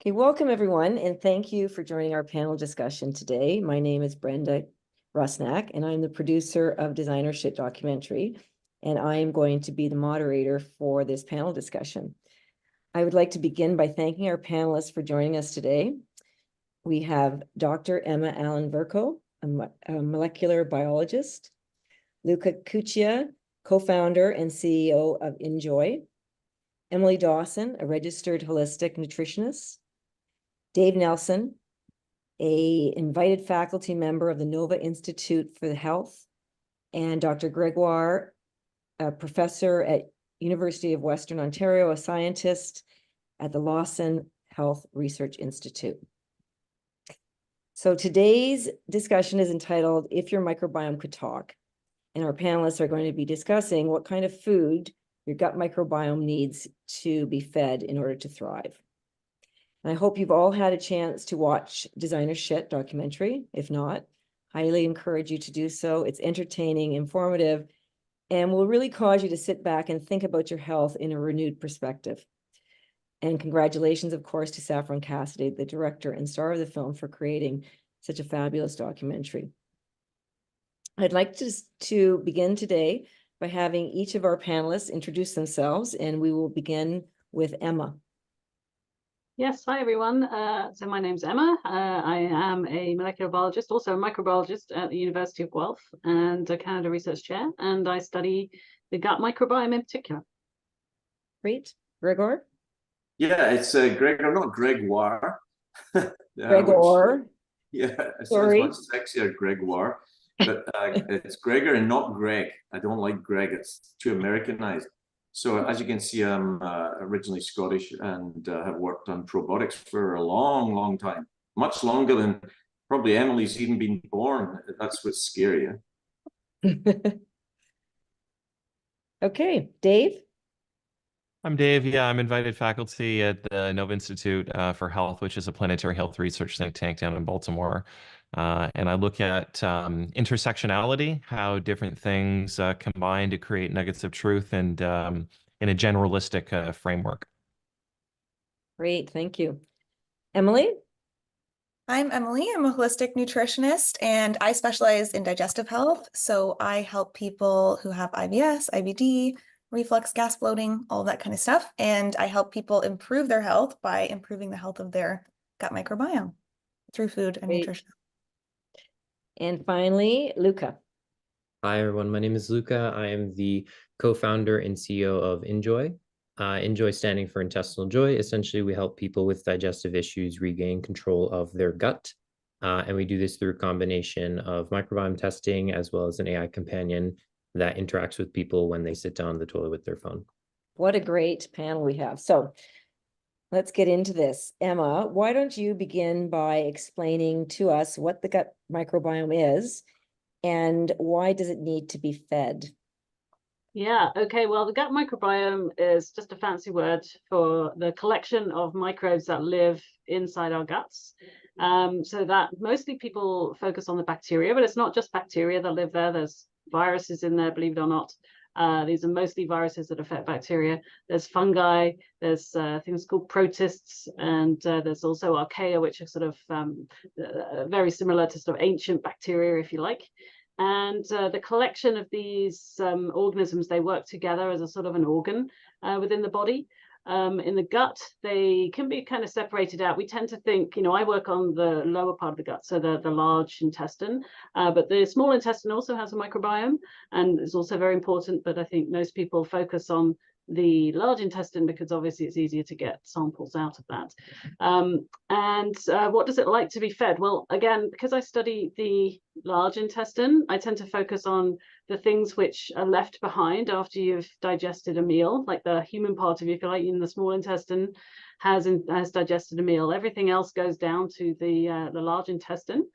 Okay, welcome everyone, and thank you for joining our panel discussion today. My name is Brenda Rusnak, and I'm the producer of Designer Shit documentary, and I am going to be the moderator for this panel discussion. I would like to begin by thanking our panelists for joining us today. We have Dr. Emma Allen Verco, a molecular biologist, Luca Cuccia, co-founder and CEO of Injoy, Emily Dawson, a registered holistic nutritionist, Dave Nelson, an invited faculty member of the Nova Institute for the Health, and Dr. Gregoire, a professor at University of Western Ontario, a scientist at the Dawson Health Research Institute. So today's discussion is entitled, If Your Microbiome Could Talk, and our panelists are going to be discussing what kind of food your gut microbiome needs to be fed in order to thrive. And I hope you've all had a chance to watch Designer Shit documentary. If not, highly encourage you to do so. It's entertaining, informative, and will really cause you to sit back and think about your health in a renewed perspective. And congratulations, of course, to Saffron Cassidy, the director and star of the film, for creating such a fabulous documentary. I'd like to begin today by having each of our panelists introduce themselves, and we will begin with Emma. Yes, hi everyone. So my name's Emma. I am a molecular biologist, also a microbiologist at the University of Guelph and a Canada Research Chair, and I study the gut microbiome in particular. Great. Gregoire? Yeah, it's Gregoire, not Gregoire. Gregoire. Yeah, it Sorry. sounds much sexier, Gregoire. But it's Gregor and not Greg. I don't like Greg. It's too Americanized. So as you can see, I'm originally Scottish and have worked on probiotics for a long, long time. Much longer than probably Emily's even been born. That's what's scary. Okay, Dave? I'm Dave. Yeah, I'm invited faculty at the Nova Institute for Health, which is a planetary health research think tank down in Baltimore. And I look at intersectionality, how different things combine to create nuggets of truth, and in a generalistic framework. Great, thank you. Emily? I'm Emily. I'm a holistic nutritionist, and I specialize in digestive health. So I help people who have IBS, IBD, reflux, gas, bloating, all that kind of stuff. And I help people improve their health by improving the health of their gut microbiome through food and nutrition. And finally, Luca. Hi, everyone. My name is Luca. I am the co-founder and CEO of Injoy. Injoy standing for intestinal joy. Essentially, we help people with digestive issues regain control of their gut. And we do this through a combination of microbiome testing as well as an AI companion that interacts with people when they sit down on the toilet with their phone. What a great panel we have. So let's get into this. Emma, why don't you begin by explaining to us what the gut microbiome is and why does it need to be fed? Yeah, okay, well, the gut microbiome is just a fancy word for the collection of microbes that live inside our guts. So that mostly people focus on the bacteria, but it's not just bacteria that live there. There's viruses in there, believe it or not. These are mostly viruses that affect bacteria. There's fungi, there's things called protists, and there's also archaea, which are sort of very similar to sort of ancient bacteria, if you like. And the collection of these organisms, they work together as a sort of an organ within the body. In the gut, they can be kind of separated out. We tend to think, I work on the lower part of the gut, so the large intestine, but the small intestine also has a microbiome and it's also very important, but I think most people focus on the large intestine because obviously it's easier to get samples out of that. What does it like to be fed? Well, again, because I study the large intestine, I tend to focus on the things which are left behind after you've digested a meal, like the human part of you, if you like, in the small intestine has digested a meal. Everything else goes down to the large intestine.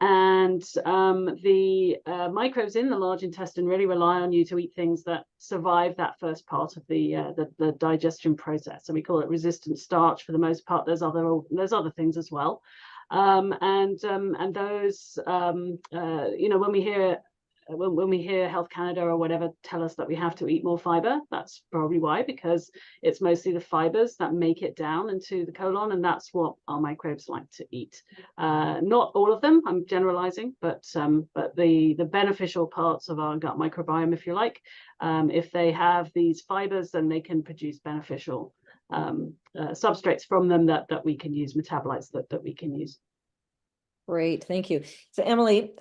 And the microbes in the large intestine really rely on you to eat things that survive that first part of the digestion process. So we call it resistant starch for the most part. There's other things as well. And those, when we hear when we hear Health Canada or whatever tell us that we have to eat more fiber, that's probably why, because it's mostly the fibers that make it down into the colon, and that's what our microbes like to eat. Not all of them, I'm generalizing, but the beneficial parts of our gut microbiome, if you like, if they have these fibers, then they can produce beneficial substrates from them that we can use, metabolites that we can use. Great, thank you. So Emily,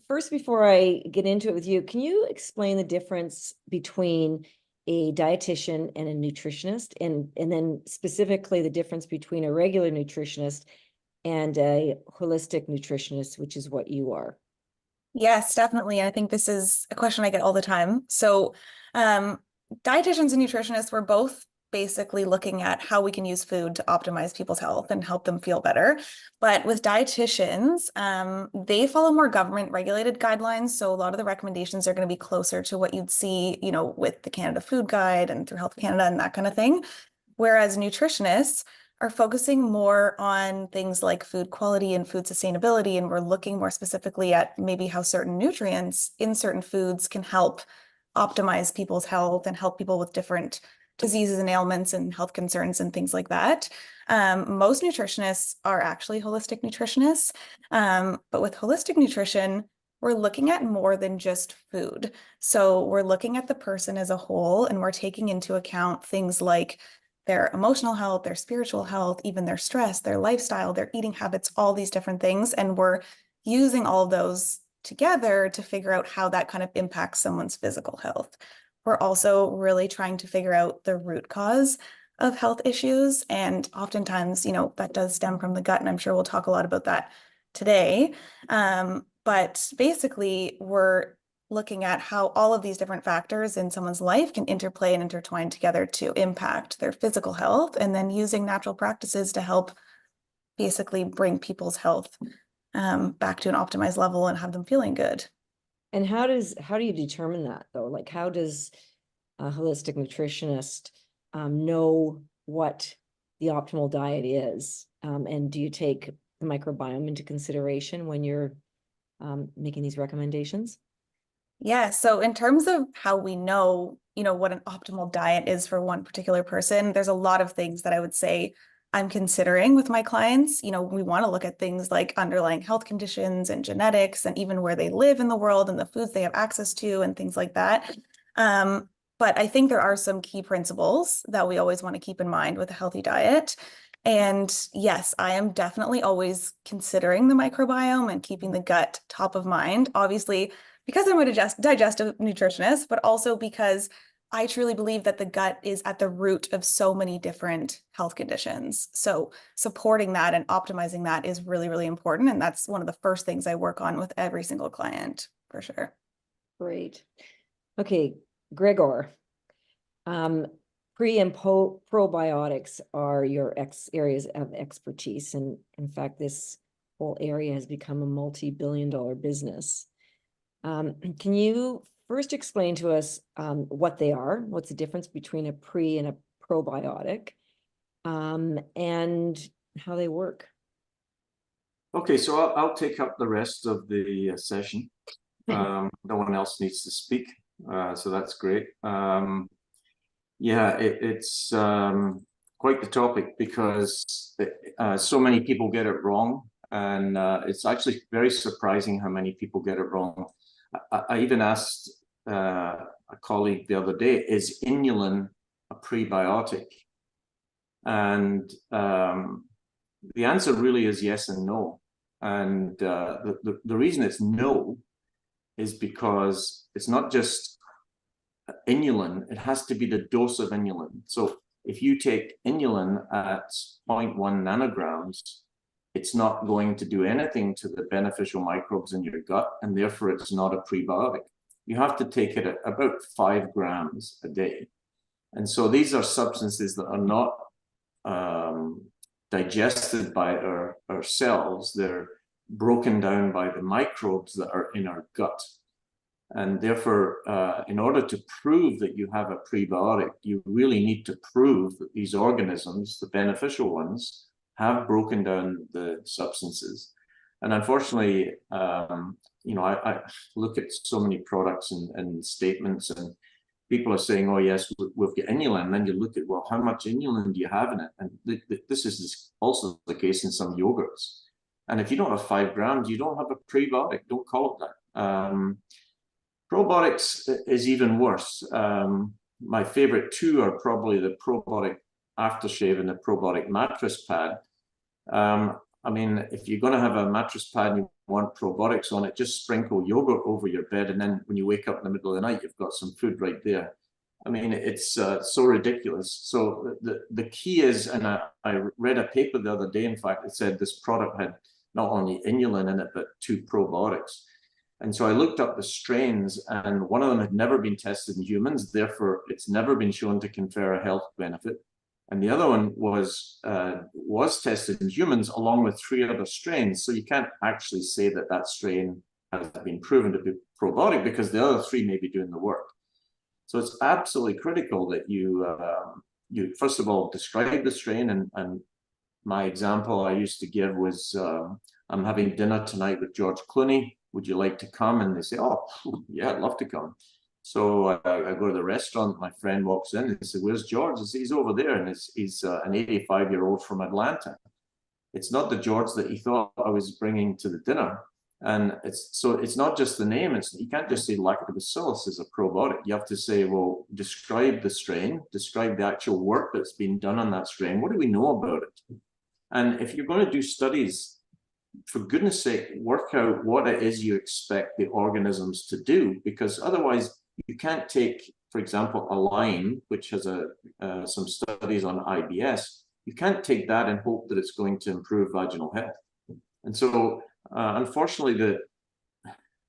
first, before I get into it with you, can you explain the difference between a dietitian and a nutritionist, and then specifically the difference between a regular nutritionist and a holistic nutritionist, which is what you are? Yes, definitely. I think this is a question I get all the time. So dietitians and nutritionists, we're both basically looking at how we can use food to optimize people's health and help them feel better. But with dietitians, they follow more government regulated guidelines. So a lot of the recommendations are going to be closer to what you'd see, you know, with the Canada Food Guide and through Health Canada and that kind of thing. Whereas nutritionists are focusing more on things like food quality and food sustainability. And we're looking more specifically at maybe how certain nutrients in certain foods can help optimize people's health and help people with different diseases and ailments and health concerns and things like that. Most nutritionists are actually holistic nutritionists. But with holistic nutrition, we're looking at more than just food. So we're looking at the person as a whole, and we're taking into account things like their emotional health, their spiritual health, even their stress, their lifestyle, their eating habits, all these different things. And we're using all of those together to figure out how that kind of impacts someone's physical health. We're also really trying to figure out the root cause of health issues. And oftentimes, you know, that does stem from the gut, and I'm sure we'll talk a lot about that today. But basically, we're looking at how all of these different factors in someone's life can interplay and intertwine together to impact their physical health, and then using natural practices to help basically bring people's health back to an optimized level and have them feeling good. And how do you determine that though? Like, how does a holistic nutritionist know what the optimal diet is? And do you take the microbiome into consideration when you're making these recommendations? Yeah, so in terms of how we know, you know, what an optimal diet is for one particular person, there's a lot of things that I would say I'm considering with my clients. You know, we want to look at things like underlying health conditions and genetics, and even where they live in the world and the foods they have access to and things like that. But I think there are some key principles that we always want to keep in mind with a healthy diet. And yes, I am definitely always considering the microbiome and keeping the gut top of mind, obviously, because I'm a digestive nutritionist, but also because I truly believe that the gut is at the root of so many different health conditions. So supporting that and optimizing that is really, really important. And that's one of the first things I work on with every single client, for sure. Great. Okay, Gregoire. Pre and probiotics are your areas of expertise. And in fact, this whole area has become a multi-billion-dollar business. Can you first explain to us what they are, what's the difference between a pre and a probiotic, and how they work? Okay, so I'll take up the rest of the session. No one else needs to speak, so that's great. Yeah, it's quite the topic, because so many people get it wrong, and it's actually very surprising how many people get it wrong. I even asked a colleague the other day, is inulin a prebiotic? And the answer really is yes and no. And the reason it's no is because it's not just inulin, it has to be the dose of inulin. So if you take inulin at 0.1 nanograms, it's not going to do anything to the beneficial microbes in your gut, and therefore it's not a prebiotic. You have to take it at about 5 grams a day. And so these are substances that are not digested by our cells. They're broken down by the microbes that are in our gut. And therefore, in order to prove that you have a prebiotic, you really need to prove that these organisms, the beneficial ones, have broken down the substances. And unfortunately, I look at so many products and statements, and people are saying, oh yes, we've got inulin. And then you look at, well, how much inulin do you have in it? And this is also the case in some yogurts. And if you don't have 5 grams, you don't have a prebiotic. Don't call it that. Probiotics is even worse. My favorite 2 are probably the probiotic aftershave and the probiotic mattress pad. I mean, if you're going to have a mattress pad and you want probiotics on it, just sprinkle yogurt over your bed, and then when you wake up in the middle of the night, you've got some food right there. I mean, it's so ridiculous. So the key is, and I read a paper the other day, in fact, it said this product had not only inulin in it, but 2 probiotics. And so I looked up the strains, and one of them had never been tested in humans, therefore it's never been shown to confer a health benefit. And the other one was tested in humans along with 3 other strains. So you can't actually say that that strain has been proven to be probiotic, because the other 3 may be doing the work. So it's absolutely critical that you first of all describe the strain. And my example I used to give was, I'm having dinner tonight with George Clooney. Would you like to come? And they say, oh, yeah, I'd love to come. So I go to the restaurant, my friend walks in and says, where's George? I say, he's over there, and he's an 85-year-old from Atlanta. It's not the George that he thought I was bringing to the dinner. And it's not just the name. You can't just say lactobacillus is a probiotic. You have to say, well, describe the strain, describe the actual work that's been done on that strain. What do we know about it? And if you're going to do studies, for goodness sake, work out what it is you expect the organisms to do, because otherwise you can't take, for example, a lime, which has some studies on IBS. You can't take that and hope that it's going to improve vaginal health. And so, unfortunately,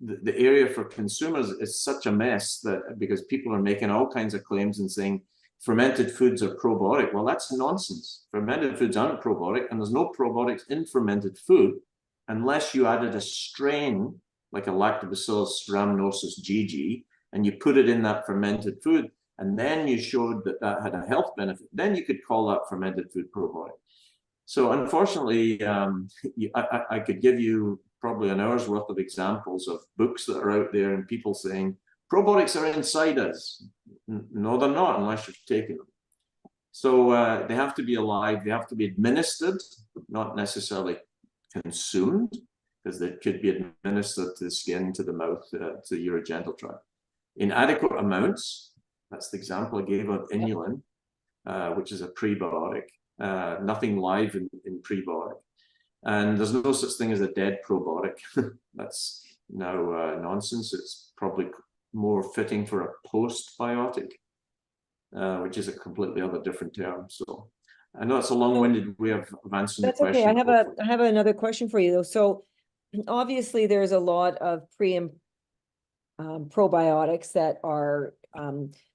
the area for consumers is such a mess, that because people are making all kinds of claims and saying fermented foods are probiotic. Well, that's nonsense. Fermented foods aren't probiotic, and there's no probiotics in fermented food unless you added a strain like a Lactobacillus rhamnosus GG, and you put it in that fermented food, and then you showed that that had a health benefit, then you could call that fermented food probiotic. So unfortunately, I could give you probably an hour's worth of examples of books that are out there and people saying, probiotics are inside us. No, they're not, unless you've taken them. So they have to be alive, they have to be administered, not necessarily consumed, because they could be administered to the skin, to the mouth, to the urogenital tract. In adequate amounts, that's the example I gave of inulin, which is a prebiotic. Nothing live in prebiotic. And there's no such thing as a dead probiotic. That's now nonsense. It's probably more fitting for a postbiotic, which is a completely other different term. So I know it's a long-winded way of answering the question. That's okay. I have another question for you though. So obviously there's a lot of pre and probiotics that are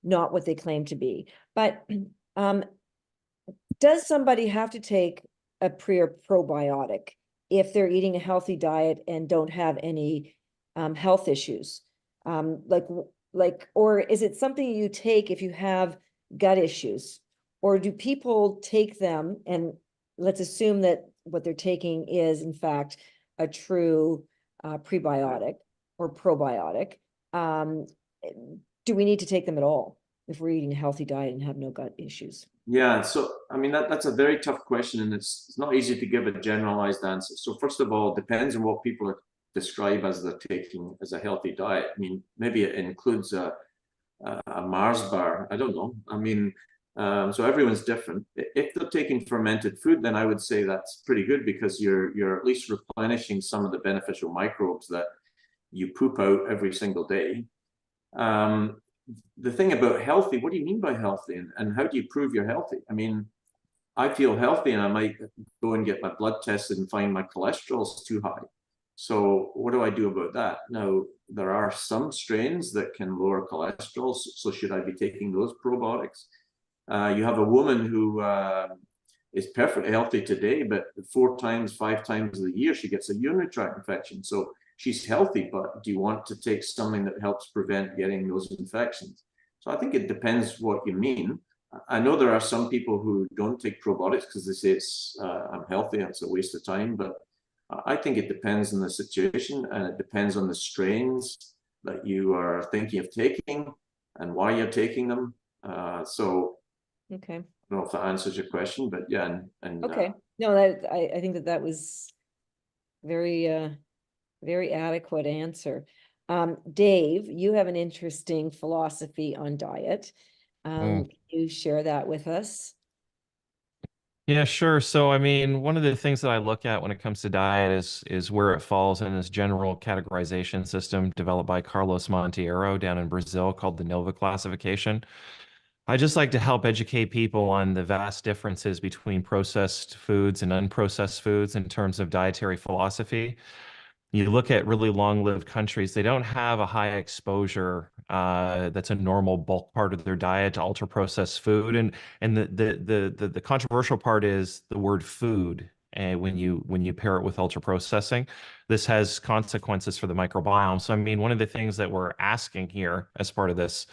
not what they claim to be. But does somebody have to take a pre or probiotic if they're eating a healthy diet and don't have any health issues? Or is it something you take if you have gut issues? Or do people take them, and let's assume that what they're taking is in fact a true prebiotic or probiotic? Do we need to take them at all if we're eating a healthy diet and have no gut issues? Yeah, so I mean that's a very tough question, and it's not easy to give a generalized answer. So first of all, it depends on what people describe as they're taking as a healthy diet. I mean, maybe it includes a Mars bar. I don't know. I mean, so everyone's different. If they're taking fermented food, then I would say that's pretty good, because you're at least replenishing some of the beneficial microbes that you poop out every single day. The thing about healthy, what do you mean by healthy, and how do you prove you're healthy? I mean, I feel healthy and I might go and get my blood tested and find my cholesterol's too high. So what do I do about that? Now, there are some strains that can lower cholesterol, so should I be taking those probiotics? You have a woman who is perfectly healthy today, but 4 times, 5 times a year, she gets a urinary tract infection. So she's healthy, but do you want to take something that helps prevent getting those infections? So I think it depends what you mean. I know there are some people who don't take probiotics because they say it's I'm healthy and it's a waste of time, but I think it depends on the situation, and it depends on the strains that you are thinking of taking and why you're taking them. So Okay. I don't know if that answers your question, but yeah, Okay. No, that I think that was very very adequate answer. Dave, you have an interesting philosophy on diet. Can you share that with us? Yeah, sure. So, I mean, one of the things that I look at when it comes to diet is where it falls in this general categorization system developed by Carlos Monteiro down in Brazil called the Nova classification. I just like to help educate people on the vast differences between processed foods and unprocessed foods in terms of dietary philosophy. You look at really long-lived countries, they don't have a high exposure that's a normal bulk part of their diet to ultra-processed food. And the controversial part is the word food. And when you pair it with ultra-processing, this has consequences for the microbiome. So I mean, one of the things that we're asking here as part of this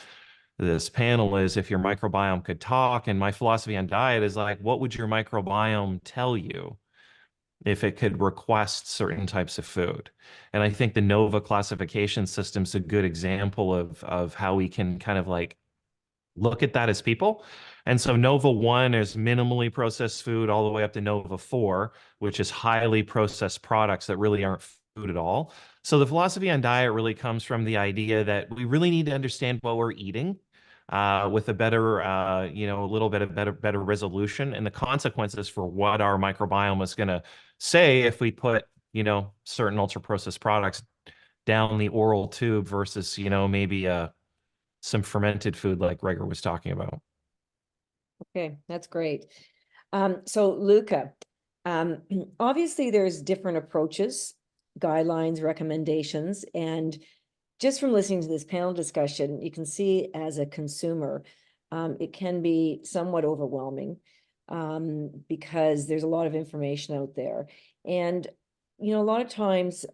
panel is if your microbiome could talk, and my philosophy on diet is like, what would your microbiome tell you if it could request certain types of food? And I think the Nova classification system is a good example of how we can kind of like look at that as people. And so Nova 1 is minimally processed food all the way up to Nova 4, which is highly processed products that really aren't food at all. So the philosophy on diet really comes from the idea that we really need to understand what we're eating with a better, a little bit of better resolution, and the consequences for what our microbiome is going to say if we put, certain ultra processed products down the oral tube versus, maybe some fermented food like Gregoire was talking about. Okay, that's great. So Luca, obviously there's different approaches, guidelines, recommendations, and just from listening to this panel discussion, you can see as a consumer, it can be somewhat overwhelming because there's a lot of information out there. And, a lot of times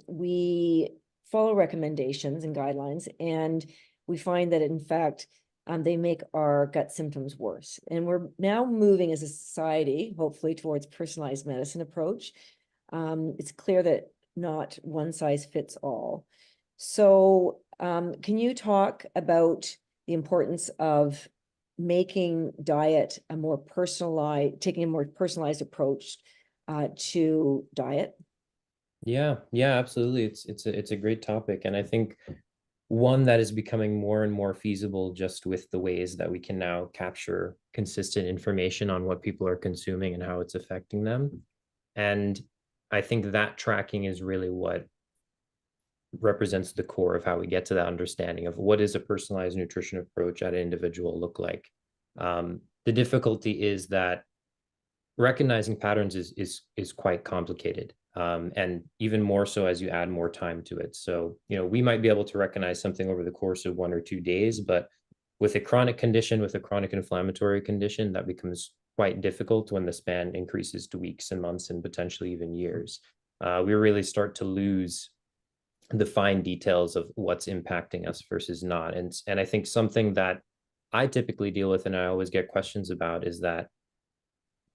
we follow recommendations and guidelines, and we find that in fact, they make our gut symptoms worse. And we're now moving as a society, hopefully, towards personalized medicine approach. It's clear that not one size fits all. So can you talk about the importance of making diet a more personalized, taking a more personalized approach to diet? Yeah, absolutely. It's a great topic, and I think one that is becoming more and more feasible just with the ways that we can now capture consistent information on what people are consuming and how it's affecting them. And I think that tracking is really what represents the core of how we get to that understanding of what does a personalized nutrition approach at an individual look like. The difficulty is that recognizing patterns is quite complicated. And even more so as you add more time to it. So, we might be able to recognize something over the course of 1 or 2 days, but with a chronic condition, with a chronic inflammatory condition, that becomes quite difficult when the span increases to weeks and months and potentially even years. We really start to lose the fine details of what's impacting us versus not. And I think something that I typically deal with and I always get questions about is that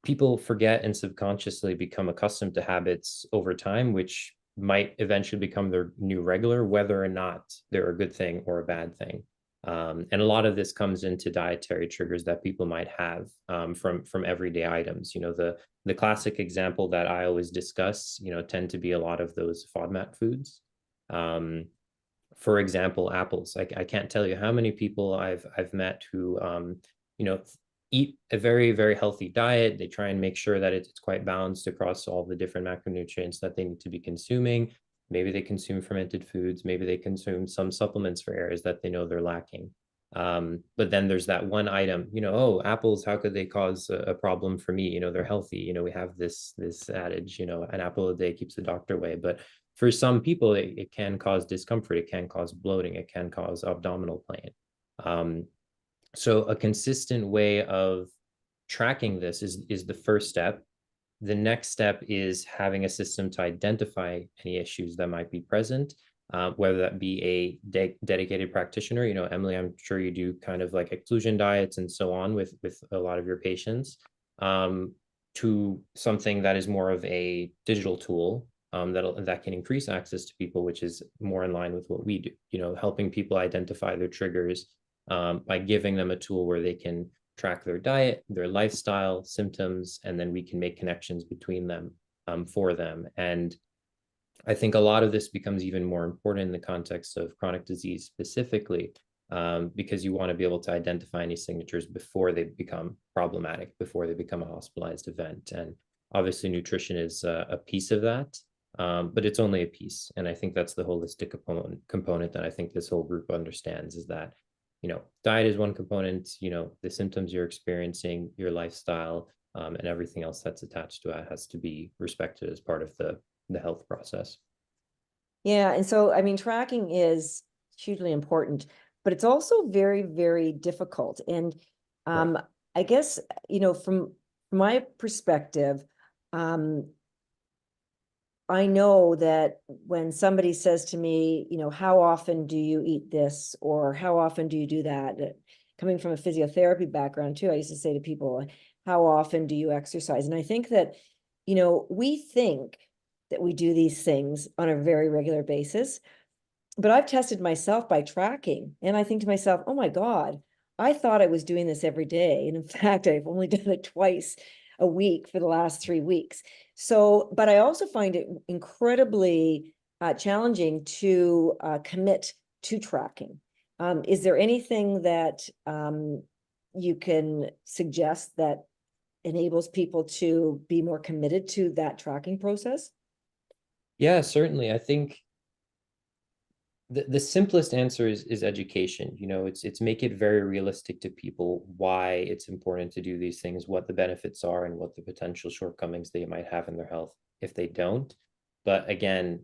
people forget and subconsciously become accustomed to habits over time, which might eventually become their new regular, whether or not they're a good thing or a bad thing. And a lot of this comes into dietary triggers that people might have from everyday items. The classic example that I always discuss, tend to be a lot of those FODMAP foods. For example, apples. I can't tell you how many people I've met who eat a very, very healthy diet. They try and make sure that it's quite balanced across all the different macronutrients that they need to be consuming. Maybe they consume fermented foods. Maybe they consume some supplements for areas that they know they're lacking. But then there's that one item, apples, how could they cause a problem for me? They're healthy. We have this adage, an apple a day keeps the doctor away. But for some people, it can cause discomfort. It can cause bloating. It can cause abdominal pain. So a consistent way of tracking this is the first step. The next step is having a system to identify any issues that might be present, whether that be a dedicated practitioner. Emily, I'm sure you do kind of like exclusion diets and so on with a lot of your patients, to something that is more of a digital tool that can increase access to people, which is more in line with what we do, helping people identify their triggers by giving them a tool where they can track their diet, their lifestyle, symptoms, and then we can make connections between them for them. And I think a lot of this becomes even more important in the context of chronic disease specifically, because you want to be able to identify any signatures before they become problematic, before they become a hospitalized event. And obviously nutrition is a piece of that, but it's only a piece. And I think that's the holistic component that I think this whole group understands, is that, diet is one component, the symptoms you're experiencing, your lifestyle, and everything else that's attached to it has to be respected as part of the health process. Yeah, and so, I mean, tracking is hugely important, but it's also very, very difficult. And I guess, from my perspective, I know that when somebody says to me, how often do you eat this, or how often do you do that? Coming from a physiotherapy background too, I used to say to people, how often do you exercise? And I think that, we think that we do these things on a very regular basis, but I've tested myself by tracking, and I think to myself, oh my God, I thought I was doing this every day. And in fact, I've only done it twice a week for the last 3 weeks. So, but I also find it incredibly challenging to commit to tracking. Is there anything that you can suggest that enables people to be more committed to that tracking process? Yeah, certainly. I think the simplest answer is education. It's make it very realistic to people why it's important to do these things, what the benefits are, and what the potential shortcomings they might have in their health if they don't. But again,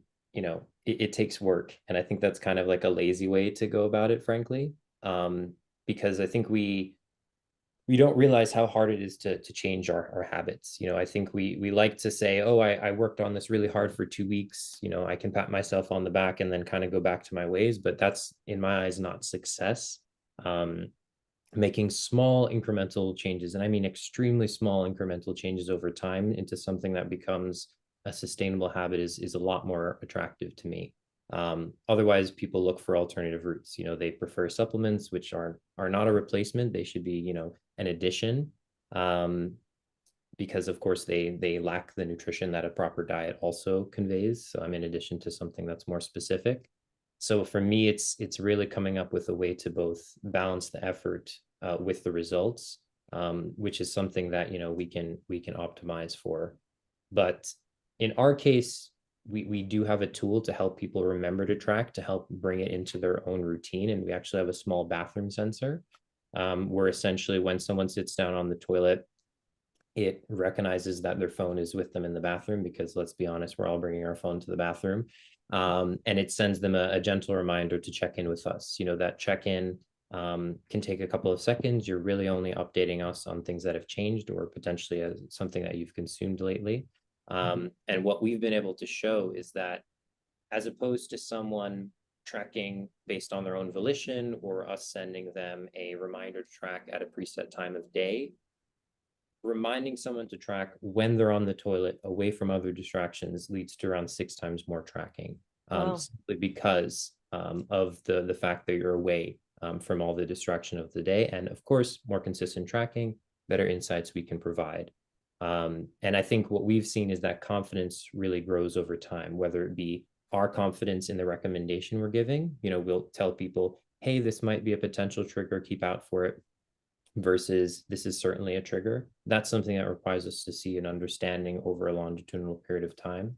it takes work, and I think that's kind of like a lazy way to go about it, frankly, because I think we don't realize how hard it is to change our habits. I think we like to say, oh, I worked on this really hard for 2 weeks. I can pat myself on the back and then kind of go back to my ways. But that's, in my eyes, not success. Making small incremental changes, and I mean extremely small incremental changes over time into something that becomes a sustainable habit is a lot more attractive to me. Otherwise, people look for alternative routes. They prefer supplements, which are not a replacement. They should be, an addition, because of course they lack the nutrition that a proper diet also conveys. So I'm in addition to something that's more specific. So for me, it's really coming up with a way to both balance the effort with the results, which is something that we can optimize for. But in our case, we do have a tool to help people remember to track, to help bring it into their own routine. And we actually have a small bathroom sensor, where essentially when someone sits down on the toilet, it recognizes that their phone is with them in the bathroom, because let's be honest, we're all bringing our phone to the bathroom. And it sends them a gentle reminder to check in with us. That check-in can take a couple of seconds. You're really only updating us on things that have changed, or potentially as something that you've consumed lately. And what we've been able to show is that, as opposed to someone tracking based on their own volition, or us sending them a reminder to track at a preset time of day, reminding someone to track when they're on the toilet away from other distractions leads to around 6 times more tracking, simply because of the fact that you're away from all the distraction of the day. And of course, more consistent tracking, better insights we can provide. And I think what we've seen is that confidence really grows over time, whether it be our confidence in the recommendation we're giving. We'll tell people, hey, this might be a potential trigger, keep out for it, versus this is certainly a trigger. That's something that requires us to see an understanding over a longitudinal period of time,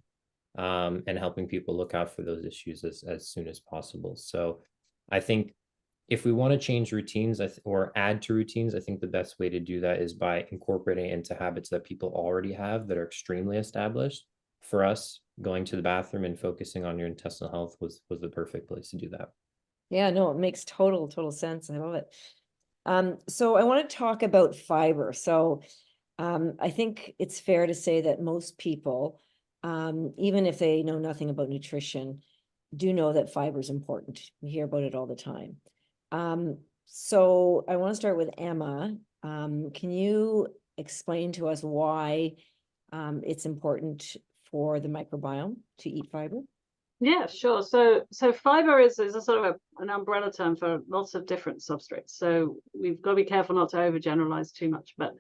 and helping people look out for those issues as soon as possible. So I think if we want to change routines or add to routines, I think the best way to do that is by incorporating into habits that people already have that are extremely established. For us, going to the bathroom and focusing on your intestinal health was the perfect place to do that. Yeah, no, it makes total sense. I love it. So I want to talk about fiber. So I think it's fair to say that most people, even if they know nothing about nutrition, do know that fiber is important. We hear about it all the time. So I want to start with Emma. Can you explain to us why it's important for the microbiome to eat fiber? Yeah, sure. So fiber is a sort of an umbrella term for lots of different substrates. So we've got to be careful not to overgeneralize too much, but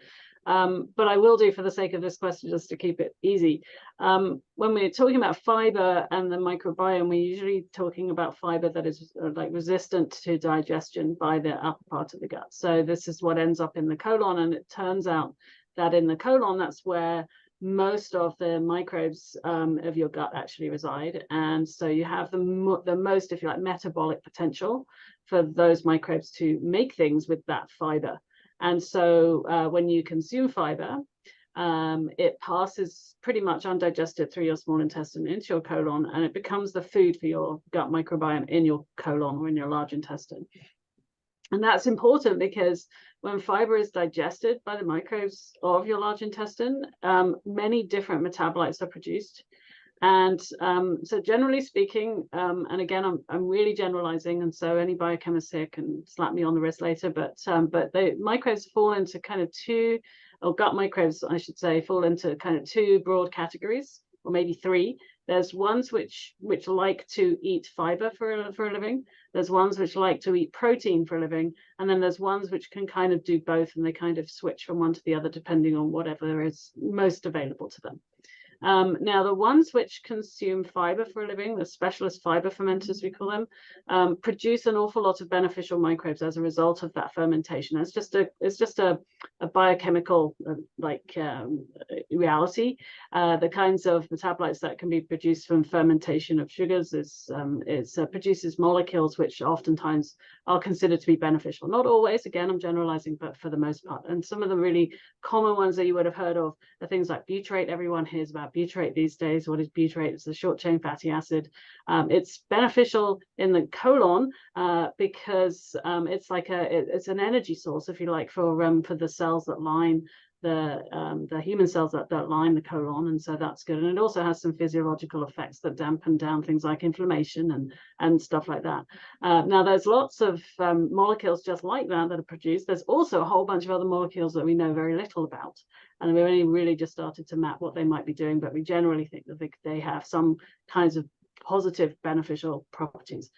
I will do for the sake of this question, just to keep it easy. When we're talking about fiber and the microbiome, we're usually talking about fiber that is like resistant to digestion by the upper part of the gut. So this is what ends up in the colon, and it turns out that in the colon, that's where most of the microbes of your gut actually reside, and so you have the most, if you like, metabolic potential for those microbes to make things with that fiber. And so when you consume fiber, it passes pretty much undigested through your small intestine into your colon, and it becomes the food for your gut microbiome in your colon or in your large intestine. And that's important because when fiber is digested by the microbes of your large intestine, many different metabolites are produced. And so generally speaking, and again, I'm really generalizing, and so any biochemist here can slap me on the wrist later, but the microbes fall into kind of two, or gut microbes, I should say, fall into kind of two broad categories, or maybe three. There's ones which like to eat fiber for a living. There's ones which like to eat protein for a living. And then there's ones which can kind of do both, and they kind of switch from one to the other depending on whatever is most available to them. Now, the ones which consume fiber for a living, the specialist fiber fermenters, we call them, produce an awful lot of beneficial microbes as a result of that fermentation. It's just a biochemical reality. The kinds of metabolites that can be produced from fermentation of sugars produces molecules which oftentimes are considered to be beneficial. Not always, again, I'm generalizing, but for the most part. And some of the really common ones that you would have heard of are things like butyrate. Everyone hears about butyrate these days. What is butyrate? It's a short chain fatty acid. It's beneficial in the colon because it's like it's an energy source, if you like, for the cells that line the human cells that line the colon, and so that's good. And it also has some physiological effects that dampen down things like inflammation and stuff like that. Now, there's lots of molecules just like that are produced. There's also a whole bunch of other molecules that we know very little about, and we've only really just started to map what they might be doing, but we generally think that they have some kinds of positive beneficial properties.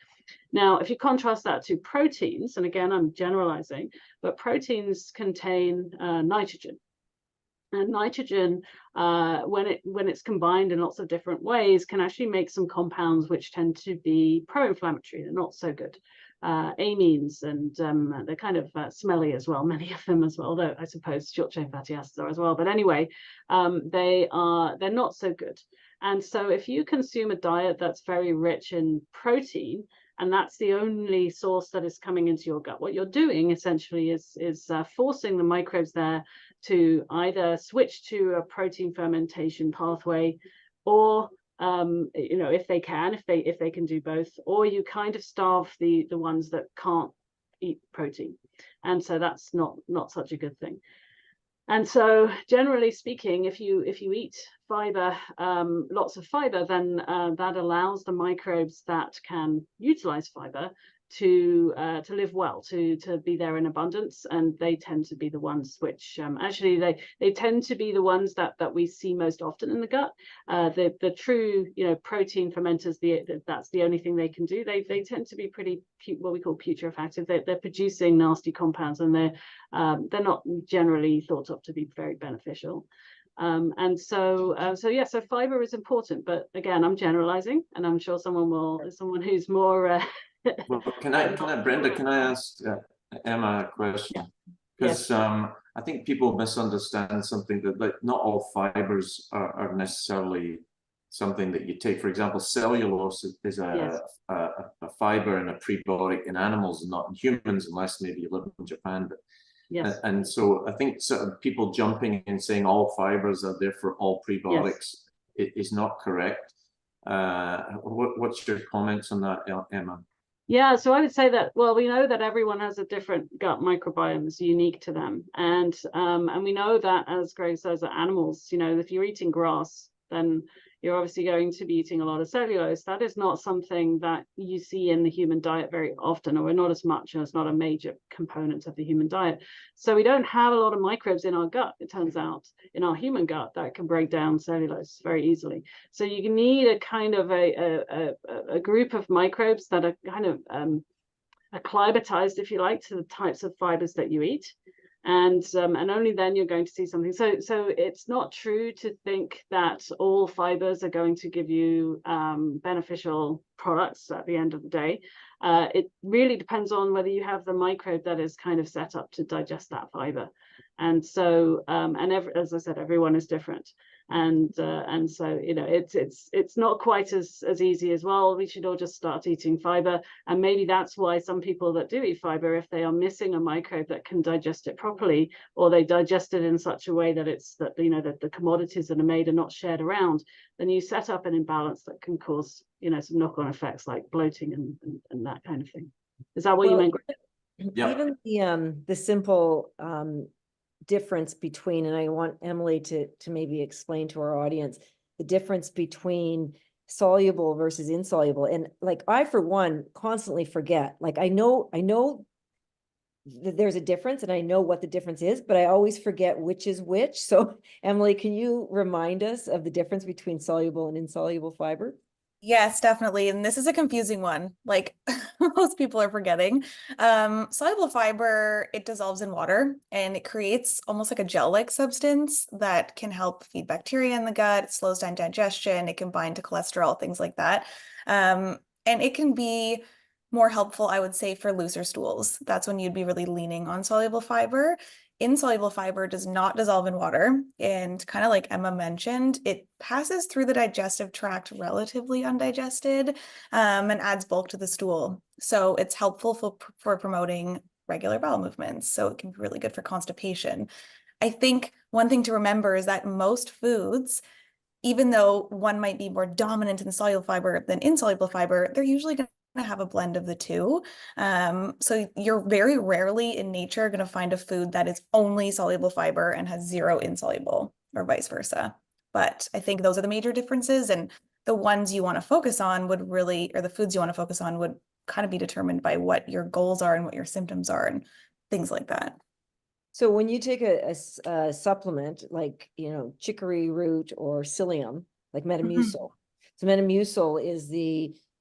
Now, if you contrast that to proteins, and again, I'm generalizing, but proteins contain nitrogen. And nitrogen, when it's combined in lots of different ways, can actually make some compounds which tend to be pro-inflammatory. They're not so good. Amines, and they're kind of smelly as well, many of them as well, though I suppose short-chain fatty acids are as well. But anyway, they're not so good. And so if you consume a diet that's very rich in protein, and that's the only source that is coming into your gut, what you're doing essentially is forcing the microbes there to either switch to a protein fermentation pathway, or if they can do both, or you kind of starve the ones that can't eat protein, and so that's not such a good thing. And so, generally speaking, if you eat fiber, lots of fiber, then that allows the microbes that can utilize fiber to live well, to be there in abundance, and they tend to be the ones which actually they tend to be the ones that we see most often in the gut. The true protein fermenters, that's the only thing they can do. They tend to be pretty what we call putrefactive. They're producing nasty compounds, and they're not generally thought of to be very beneficial. And so fiber is important, but again, I'm generalizing, and I'm sure someone who's more well, Brenda, can I ask Emma a question? Because yes. I think people misunderstand something, that like not all fibers are necessarily something that you take. For example, cellulose is a fiber and a prebiotic in animals and not in humans, unless maybe you live in Japan. But yes. And so I think sort of people jumping and saying all fibers are there for all prebiotics is not correct. What's your comments on that, Emma? Yeah, so I would say that, well, we know that everyone has a different gut microbiome that's unique to them. And we know that, as Greg says, that animals, if you're eating grass, then you're obviously going to be eating a lot of cellulose. That is not something that you see in the human diet very often, or not as much, and it's not a major component of the human diet. So we don't have a lot of microbes in our gut, it turns out, in our human gut that can break down cellulose very easily. So you need a kind of a group of microbes that are kind of acclimatized, if you like, to the types of fibers that you eat. And only then you're going to see something. So it's not true to think that all fibers are going to give you beneficial products at the end of the day. It really depends on whether you have the microbe that is kind of set up to digest that fiber. And so as I said, everyone is different. And so, you know, it's not quite as easy as, well, we should all just start eating fiber. And maybe that's why some people that do eat fiber, if they are missing a microbe that can digest it properly, or they digest it in such a way that you know, that the commodities that are made are not shared around, then you set up an imbalance that can cause, you know, some knock-on effects like bloating and that kind of thing. Is that what you meant? Yeah. Even the simple difference between, and I want Emily to maybe explain to our audience the difference between soluble versus insoluble. And like, I, for one, constantly forget, like, I know that there's a difference and I know what the difference is, but I always forget which is which. So Emily, can you remind us of the difference between soluble and insoluble fiber? Yes, definitely. And this is a confusing one, like most people are forgetting. Soluble fiber, it dissolves in water and it creates almost like a gel-like substance that can help feed bacteria in the gut. It slows down digestion. It can bind to cholesterol, things like that. And it can be more helpful, I would say, for looser stools. That's when you'd be really leaning on soluble fiber. Insoluble fiber does not dissolve in water. And kind of like Emma mentioned, it passes through the digestive tract relatively undigested and adds bulk to the stool. So it's helpful for promoting regular bowel movements. So it can be really good for constipation. I think one thing to remember is that most foods, even though one might be more dominant in soluble fiber than insoluble fiber, they're usually going to have a blend of the two. So you're very rarely in nature going to find a food that is only soluble fiber and has zero insoluble, or vice versa. But I think those are the major differences, and the ones you want to focus on would really, or the foods you want to focus on would kind of be determined by what your goals are and what your symptoms are and things like that. So when you take a supplement like, you know, chicory root or psyllium, like Metamucil, so Metamucil is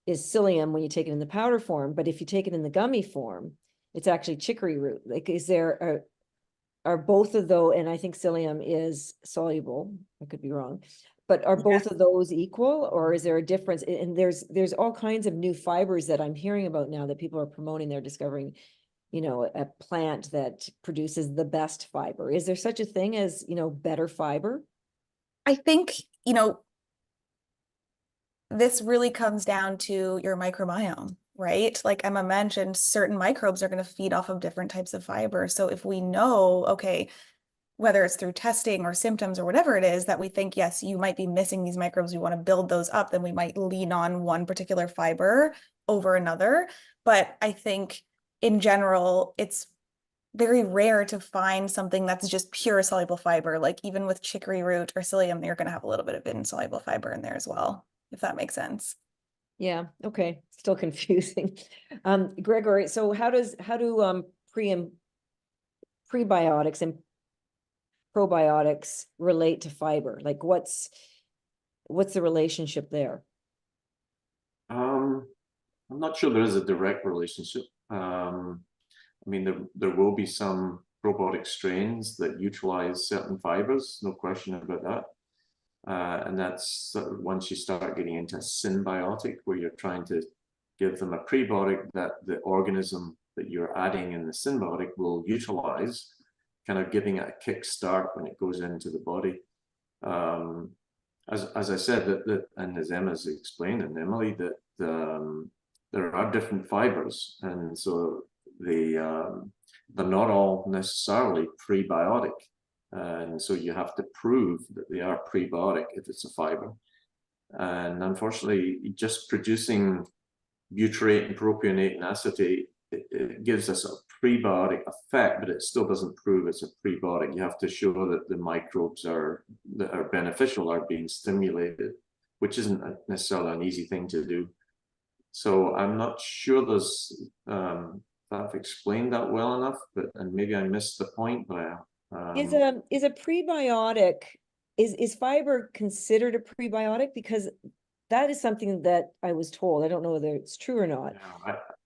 psyllium when you take it in the powder form, but if you take it in the gummy form, it's actually chicory root. Like, is there are both of those, and I think psyllium is soluble, I could be wrong, but are both of those equal, or is there a difference? And there's all kinds of new fibers that I'm hearing about now that people are promoting. They're discovering, you know, a plant that produces the best fiber. Is there such a thing as, you know, better fiber? I think, you know, this really comes down to your microbiome, right? Like Emma mentioned, certain microbes are going to feed off of different types of fiber. So if we know, okay, whether it's through testing or symptoms or whatever it is, that we think, yes, you might be missing these microbes, we want to build those up, then we might lean on one particular fiber over another. But I think in general, it's very rare to find something that's just pure soluble fiber. Like even with chicory root or psyllium, you're going to have a little bit of insoluble fiber in there as well, if that makes sense. Yeah, okay, still confusing. Gregoire, so how do prebiotics and probiotics relate to fiber? Like what's the relationship there? I'm not sure there is a direct relationship. I mean, there will be some probiotic strains that utilize certain fibers, no question about that. And that's once you start getting into a symbiotic, where you're trying to give them a prebiotic that the organism that you're adding in the symbiotic will utilize, kind of giving it a kick start when it goes into the body. As I said, that and as Emma's explained, and Emily, that there are different fibers, and so they're not all necessarily prebiotic. And so you have to prove that they are prebiotic if it's a fiber. And unfortunately, just producing butyrate and propionate and acetate, it gives us a prebiotic effect, but it still doesn't prove it's a prebiotic. You have to show that the microbes that are beneficial are being stimulated. which isn't necessarily an easy thing to do. So I'm not sure there's I've explained that well enough, and maybe I missed the point, but Is a prebiotic, is fiber considered a prebiotic? Because that is something that I was told. I don't know whether it's true or not.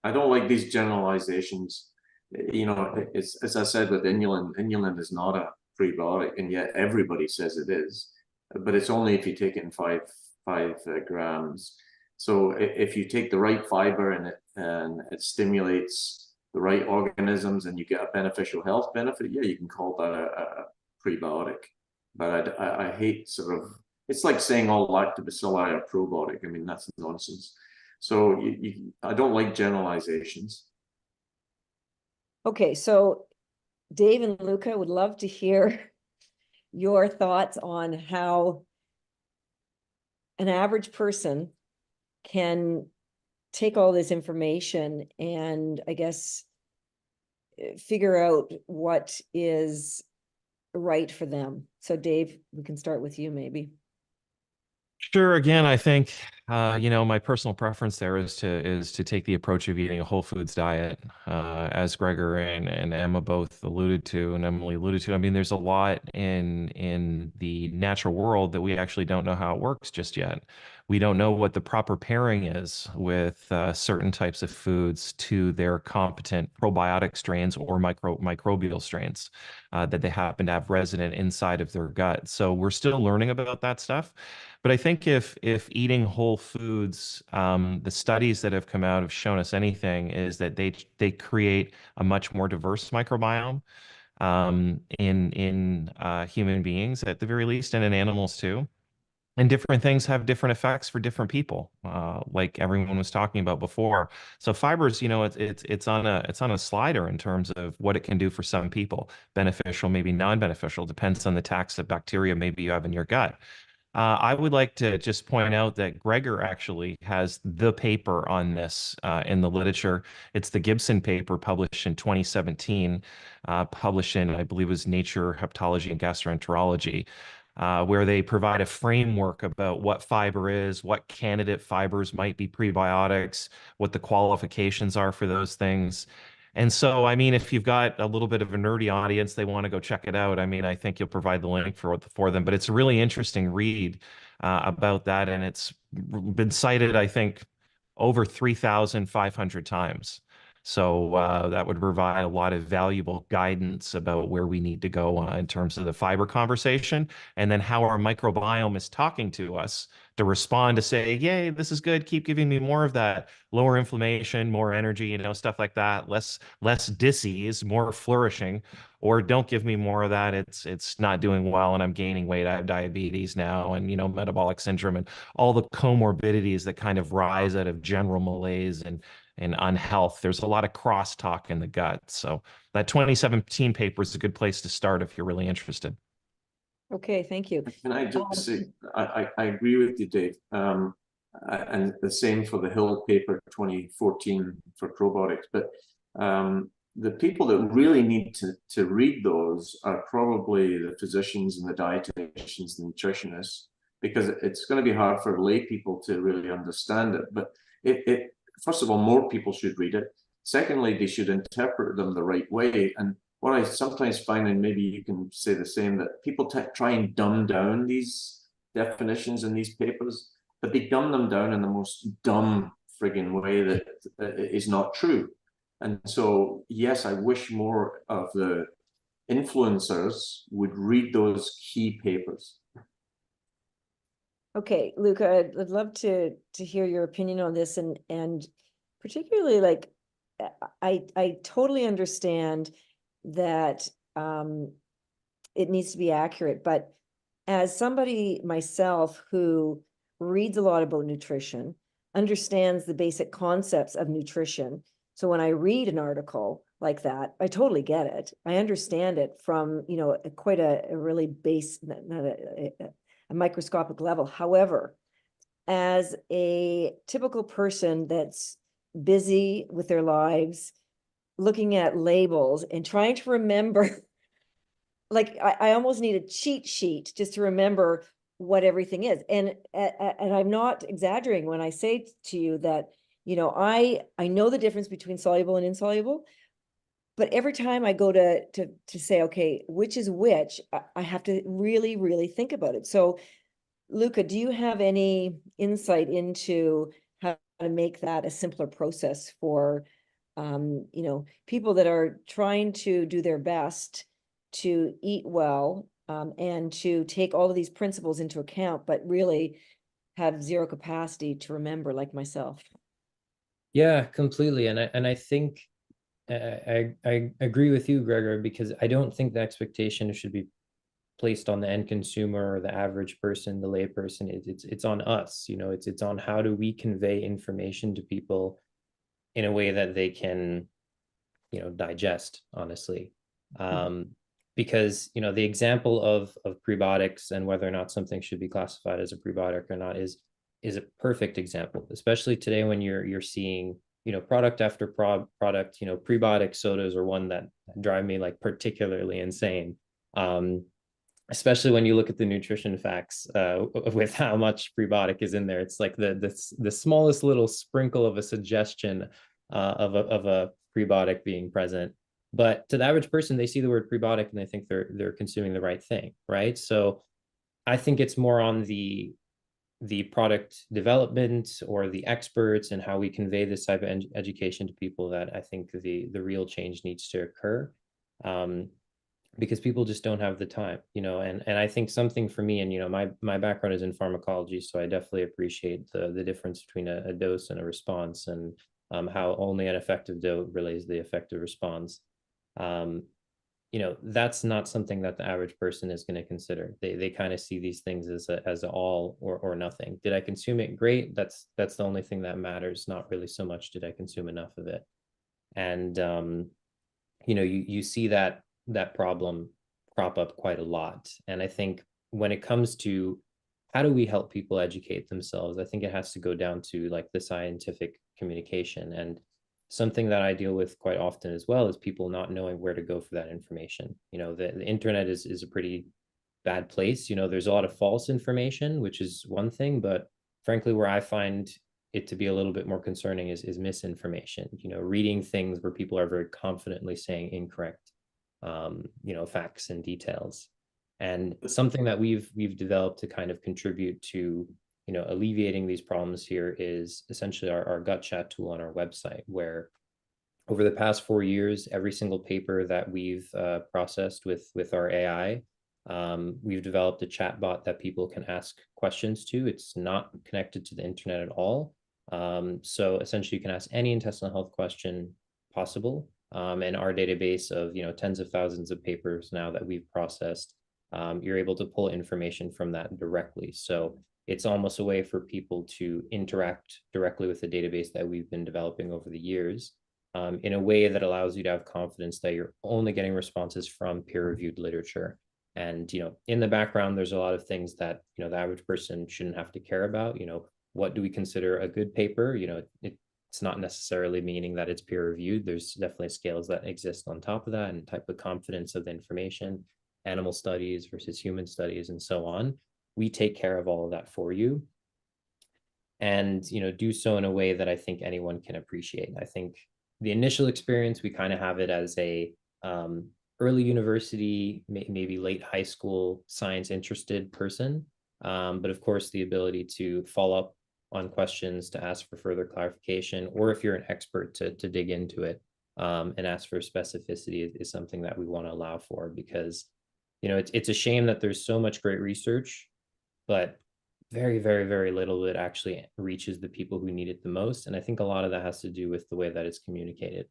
I don't like these generalizations. You know, it's, as I said with inulin is not a prebiotic, and yet everybody says it is. But it's only if you take it in five grams. So if you take the right fiber and it stimulates the right organisms and you get a beneficial health benefit, yeah, you can call that a prebiotic. But I hate sort of, it's like saying all lactobacilli are probiotic. I mean, that's nonsense. So I don't like generalizations. Okay, so Dave and Luca, would love to hear your thoughts on how an average person can take all this information and, I guess, figure out what is right for them. So Dave, we can start with you maybe. Sure. Again, I think my personal preference there is to take the approach of eating a whole foods diet, as Gregoire and Emma both alluded to, and Emily alluded to. I mean, there's a lot in the natural world that we actually don't know how it works just yet. We don't know what the proper pairing is with certain types of foods to their competent probiotic strains or microbial strains that they happen to have resident inside of their gut. So we're still learning about that stuff. But I think if eating whole foods, the studies that have come out have shown us anything, is that they create a much more diverse microbiome in human beings at the very least, and in animals too. And different things have different effects for different people, like everyone was talking about before. So fibers, it's on a slider in terms of what it can do for some people. Beneficial, maybe non-beneficial, depends on the tax of bacteria maybe you have in your gut. I would like to just point out that Gregoire actually has the paper on this in the literature. It's the Gibson paper published in 2017, published in, I believe it was Nature Hepatology and Gastroenterology, where they provide a framework about what fiber is, what candidate fibers might be prebiotics, what the qualifications are for those things. And so, I mean, if you've got a little bit of a nerdy audience, they want to go check it out. I mean, I think you'll provide the link for them. But it's a really interesting read about that, and it's been cited, I think, over 3,500 times. So that would provide a lot of valuable guidance about where we need to go in terms of the fiber conversation, and then how our microbiome is talking to us to respond to say, yay, this is good. Keep giving me more of that. Lower inflammation, more energy, stuff like that. Less disease, more flourishing. Or don't give me more of that. It's not doing well and I'm gaining weight. I have diabetes now and, metabolic syndrome and all the comorbidities that kind of rise out of general malaise and unhealth. There's a lot of crosstalk in the gut. So that 2017 paper is a good place to start if you're really interested. Okay, thank you. Can I just say, I agree with you, Dave. And the same for the Hill paper 2014 for probiotics. But the people that really need to read those are probably the physicians and the dietitians and nutritionists, because it's going to be hard for lay people to really understand it. But first of all, more people should read it. Secondly, they should interpret them the right way. And what I sometimes find, and maybe you can say the same, that people try and dumb down these definitions in these papers, but they dumb them down in the most dumb friggin' way that is not true. And so, yes, I wish more of the influencers would read those key papers. Okay, Luca, I'd love to hear your opinion on this, and particularly, like, I totally understand that it needs to be accurate, but as somebody myself who reads a lot about nutrition, understands the basic concepts of nutrition, so when I read an article like that, I totally get it. I understand it from, quite a really base, not a microscopic level. However, as a typical person that's busy with their lives, looking at labels and trying to remember, like I almost need a cheat sheet just to remember what everything is. And I'm not exaggerating when I say to you that, you know, I know the difference between soluble and insoluble, but every time I go to say, okay, which is which, I have to really, really think about it. So Luca, do you have any insight into how to make that a simpler process for, you know, people that are trying to do their best to eat well, and to take all of these principles into account, but really have zero capacity to remember, like myself? Yeah, completely. And I think I agree with you, Gregoire, because I don't think the expectation should be placed on the end consumer or the average person, the lay person. It's on us, you know, it's on how do we convey information to people in a way that they can, you know, digest, honestly. Because, you know, the example of prebiotics and whether or not something should be classified as a prebiotic or not is a perfect example, especially today when you're seeing, you know, product after product, you know, prebiotic sodas are one that drive me like particularly insane. Especially when you look at the nutrition facts, with how much prebiotic is in there. It's like the smallest little sprinkle of a suggestion of a prebiotic being present. But to the average person, they see the word prebiotic and they think they're consuming the right thing, right? So I think it's more on the product development or the experts and how we convey this type of education to people that I think the real change needs to occur. Because people just don't have the time, you know, and I think something for me, and, you know, my background is in pharmacology, so I definitely appreciate the difference between a dose and a response, and how only an effective dose relays the effective response. You know, that's not something that the average person is going to consider. They kind of see these things as a all or nothing. Did I consume it? Great. That's the only thing that matters. Not really so much did I consume enough of it. And you know, you see that problem crop up quite a lot. And I think when it comes to how do we help people educate themselves, I think it has to go down to like the scientific communication. And something that I deal with quite often as well is people not knowing where to go for that information. You know, the internet is a pretty bad place. You know, there's a lot of false information, which is one thing, but frankly, where I find it to be a little bit more concerning is misinformation, you know, reading things where people are very confidently saying incorrect, you know, facts and details. And something that we've developed to kind of contribute to, you know, alleviating these problems here is essentially our gut chat tool on our website, where over the past 4 years, every single paper that we've processed with our AI, we've developed a chat bot that people can ask questions to. It's not connected to the internet at all. So essentially you can ask any intestinal health question possible. And our database of, you know, tens of thousands of papers now that we've processed, you're able to pull information from that directly. So it's almost a way for people to interact directly with the database that we've been developing over the years, in a way that allows you to have confidence that you're only getting responses from peer-reviewed literature. And, you know, in the background, there's a lot of things that, you know, the average person shouldn't have to care about. You know, what do we consider a good paper? You know, it's not necessarily meaning that it's peer reviewed. There's definitely scales that exist on top of that, and type of confidence of the information, animal studies versus human studies, and so on. We take care of all of that for you, and, you know, do so in a way that I think anyone can appreciate. I think the initial experience, we kind of have it as a early university, maybe late high school science interested person. But of course, the ability to follow up on questions, to ask for further clarification, or if you're an expert to dig into it, and ask for specificity is something that we want to allow for, because, you know, it's a shame that there's so much great research, but very, very, very little of it actually reaches the people who need it the most. And I think a lot of that has to do with the way that it's communicated.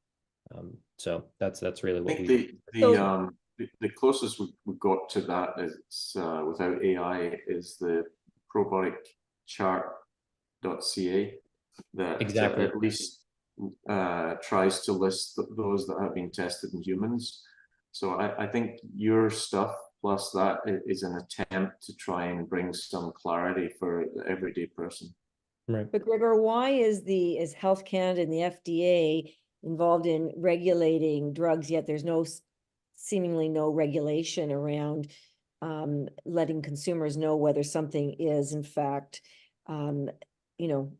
So that's really what we the closest we got to that is without AI is the probiotic chart.ca that exactly at least tries to list those that have been tested in humans. So I think your stuff plus that is an attempt to try and bring some clarity for the everyday person. Right. But Gregoire, why is Health Canada and the FDA involved in regulating drugs, yet there's seemingly no regulation around letting consumers know whether something is in fact, you know,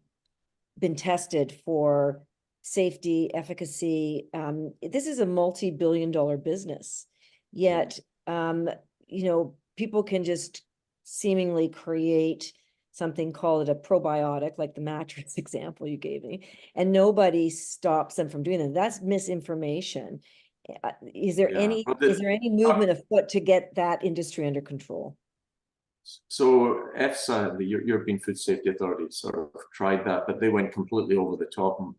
been tested for safety, efficacy. This is a multi-billion-dollar business, yet, you know, people can just seemingly create something, call it a probiotic, like the mattress example you gave me, and nobody stops them from doing that. That's misinformation. Is there any movement afoot to get that industry under control? So EFSA, the European Food Safety Authority, sort of tried that, but they went completely over the top. And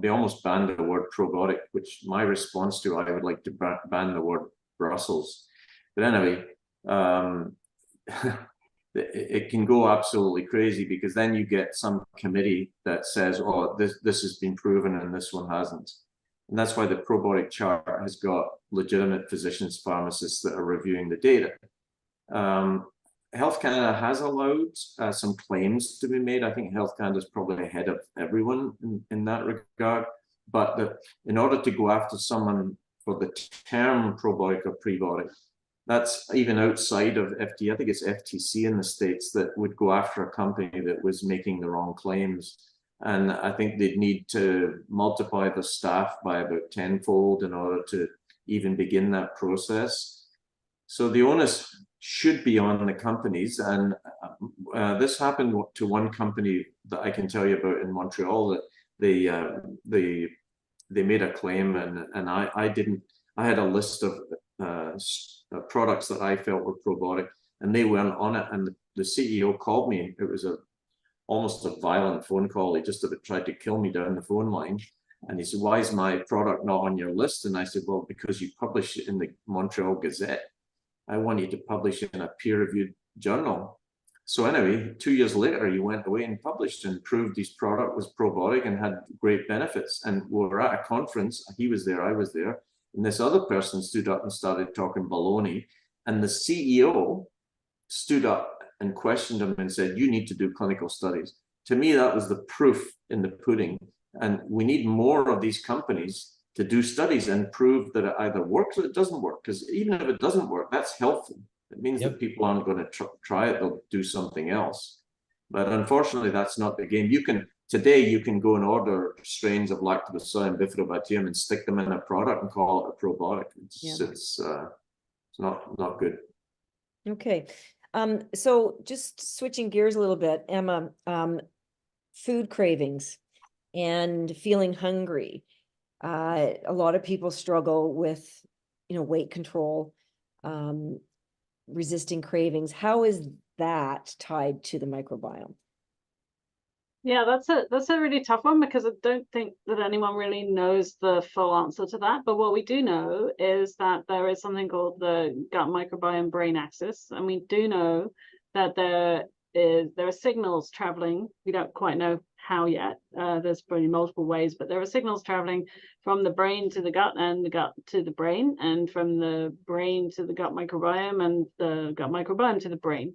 they almost banned the word probiotic, which my response to, I would like to ban the word Brussels. But anyway, it can go absolutely crazy, because then you get some committee that says, oh, this has been proven and this one hasn't. And that's why the probiotic chart has got legitimate physicians, pharmacists that are reviewing the data. Health Canada has allowed some claims to be made. I think Health Canada is probably ahead of everyone in that regard. But in order to go after someone for the term probiotic or prebiotic, that's even outside of FDA. I think it's FTC in the States that would go after a company that was making the wrong claims. And I think they'd need to multiply the staff by about tenfold in order to even begin that process. So the onus should be on the companies. And this happened to one company that I can tell you about in Montreal, that they made a claim, and I had a list of products that I felt were probiotic, and they weren't on it. And the CEO called me. It was almost a violent phone call. He just tried to kill me down the phone line. And he said, why is my product not on your list? And I said, well, because you publish it in the Montreal Gazette. I want you to publish it in a peer-reviewed journal. So anyway, 2 years later, he went away and published and proved his product was probiotic and had great benefits. And we were at a conference. He was there, I was there. And this other person stood up and started talking baloney. And the CEO stood up and questioned him and said, you need to do clinical studies. To me, that was the proof in the pudding. And we need more of these companies to do studies and prove that it either works or it doesn't work. Because even if it doesn't work, that's helpful. It means that people aren't going to try it, they'll do something else. But unfortunately, that's not the game. Today you can go and order strains of Lactobacillus and Bifidobacterium and stick them in a product and call it a probiotic. It's not good. Okay. So just switching gears a little bit, Emma, food cravings and feeling hungry. A lot of people struggle with, weight control, resisting cravings. How is that tied to the microbiome? Yeah, that's a really tough one, because I don't think that anyone really knows the full answer to that. But what we do know is that there is something called the gut microbiome brain axis, and we do know that there are signals traveling. We don't quite know how yet. There's probably multiple ways, but there are signals traveling from the brain to the gut, and the gut to the brain, and from the brain to the gut microbiome, and the gut microbiome to the brain.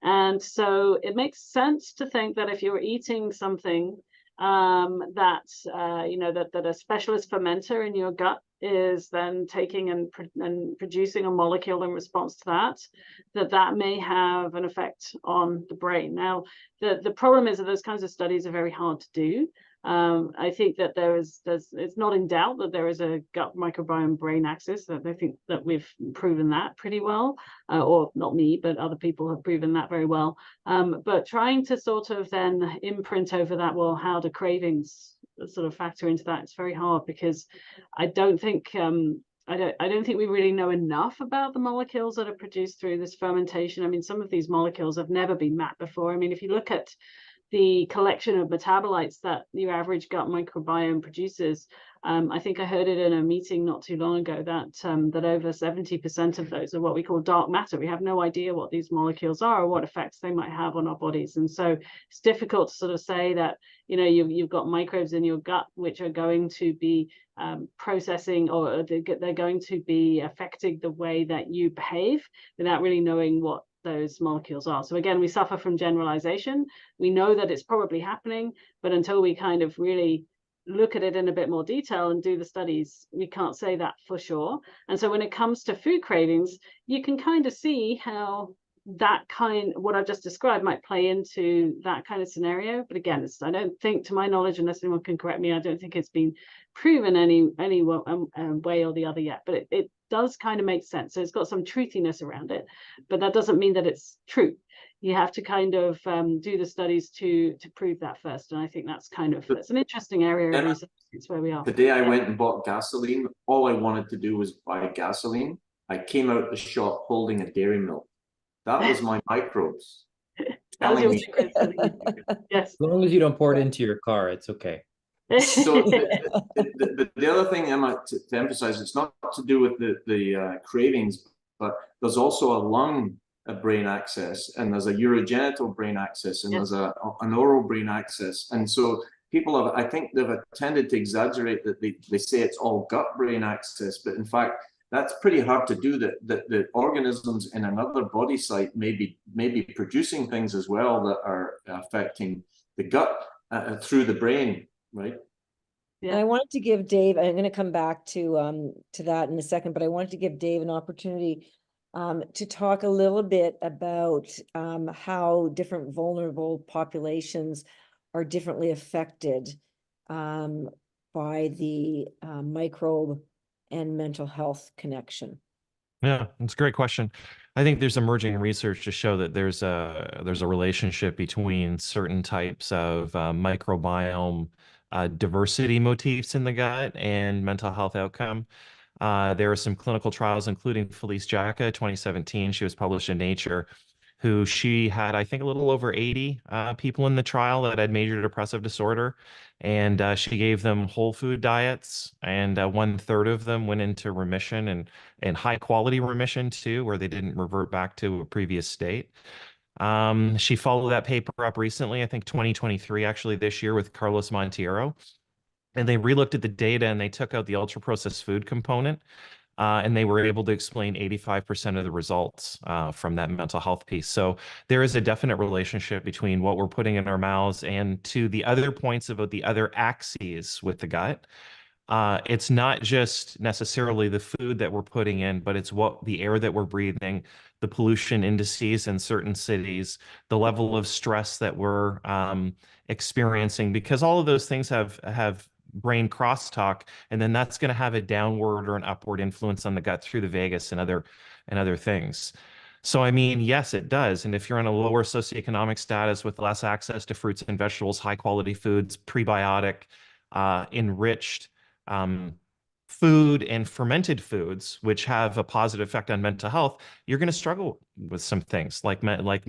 And so it makes sense to think that if you're eating something that a specialist fermenter in your gut is then taking and producing a molecule in response to that may have an effect on the brain. Now, the problem is that those kinds of studies are very hard to do. I think that it's not in doubt that there is a gut microbiome brain axis. That I think that we've proven that pretty well, or not me, but other people have proven that very well. But trying to sort of then imprint over that, well, how do cravings sort of factor into that? It's very hard, because I don't think we really know enough about the molecules that are produced through this fermentation. I mean, some of these molecules have never been mapped before. I mean, if you look at the collection of metabolites that your average gut microbiome produces, I think I heard it in a meeting not too long ago that over 70% of those are what we call dark matter. We have no idea what these molecules are or what effects they might have on our bodies. And so it's difficult to sort of say that, you've got microbes in your gut which are going to be processing, or they're going to be affecting the way that you behave, without really knowing what those molecules are. So again, we suffer from generalization. We know that it's probably happening, but until we kind of really look at it in a bit more detail and do the studies, we can't say that for sure. And so when it comes to food cravings, you can kind of see how what I've just described might play into that kind of scenario. But again, I don't think, to my knowledge, unless anyone can correct me, I don't think it's been proven any way or the other yet. But it does kind of make sense. So it's got some truthiness around it, but that doesn't mean that it's true. You have to kind of do the studies to prove that first. And I think that's it's an interesting area of research. It's where we are. The day I went and bought gasoline, all I wanted to do was buy gasoline. I came out the shop holding a dairy milk. That was my microbes. That was telling your me. secret. Yes. As long as you don't pour it into your car, it's okay. So the other thing, Emma, to emphasize, it's not to do with the cravings, but there's also a lung brain axis, and there's a urogenital brain axis, and Yes. there's an oral brain axis. And so people have, I think they've tended to exaggerate that they say it's all gut brain axis, but in fact, that's pretty hard to do. That the organisms in another body site may be producing things as well that are affecting the gut through the brain, right? Yeah. And I wanted to give Dave, I'm going to come back to that in a second, but I wanted to give Dave an opportunity to talk a little bit about how different vulnerable populations are differently affected by the microbe and mental health connection. Yeah, it's a great question. I think there's emerging research to show that there's a relationship between certain types of microbiome diversity motifs in the gut and mental health outcome. There are some clinical trials, including Felice Jacka, 2017. She was published in Nature, who she had, I think, a little over 80 people in the trial that had major depressive disorder. And she gave them whole food diets, and 1/3 of them went into remission, and high quality remission too, where they didn't revert back to a previous state. She followed that paper up recently, I think 2023, actually this year, with Carlos Monteiro. And they relooked at the data, and they took out the ultra processed food component. And they were able to explain 85% of the results from that mental health piece. So there is a definite relationship between what we're putting in our mouths and to the other points about the other axes with the gut. It's not just necessarily the food that we're putting in, but it's the air that we're breathing, the pollution indices in certain cities, the level of stress that we're experiencing, because all of those things have brain crosstalk, and then that's going to have a downward or an upward influence on the gut through the vagus and other things. So, I mean, yes, it does. And if you're in a lower socioeconomic status with less access to fruits and vegetables, high quality foods, prebiotic, enriched food and fermented foods, which have a positive effect on mental health, you're going to struggle with some things like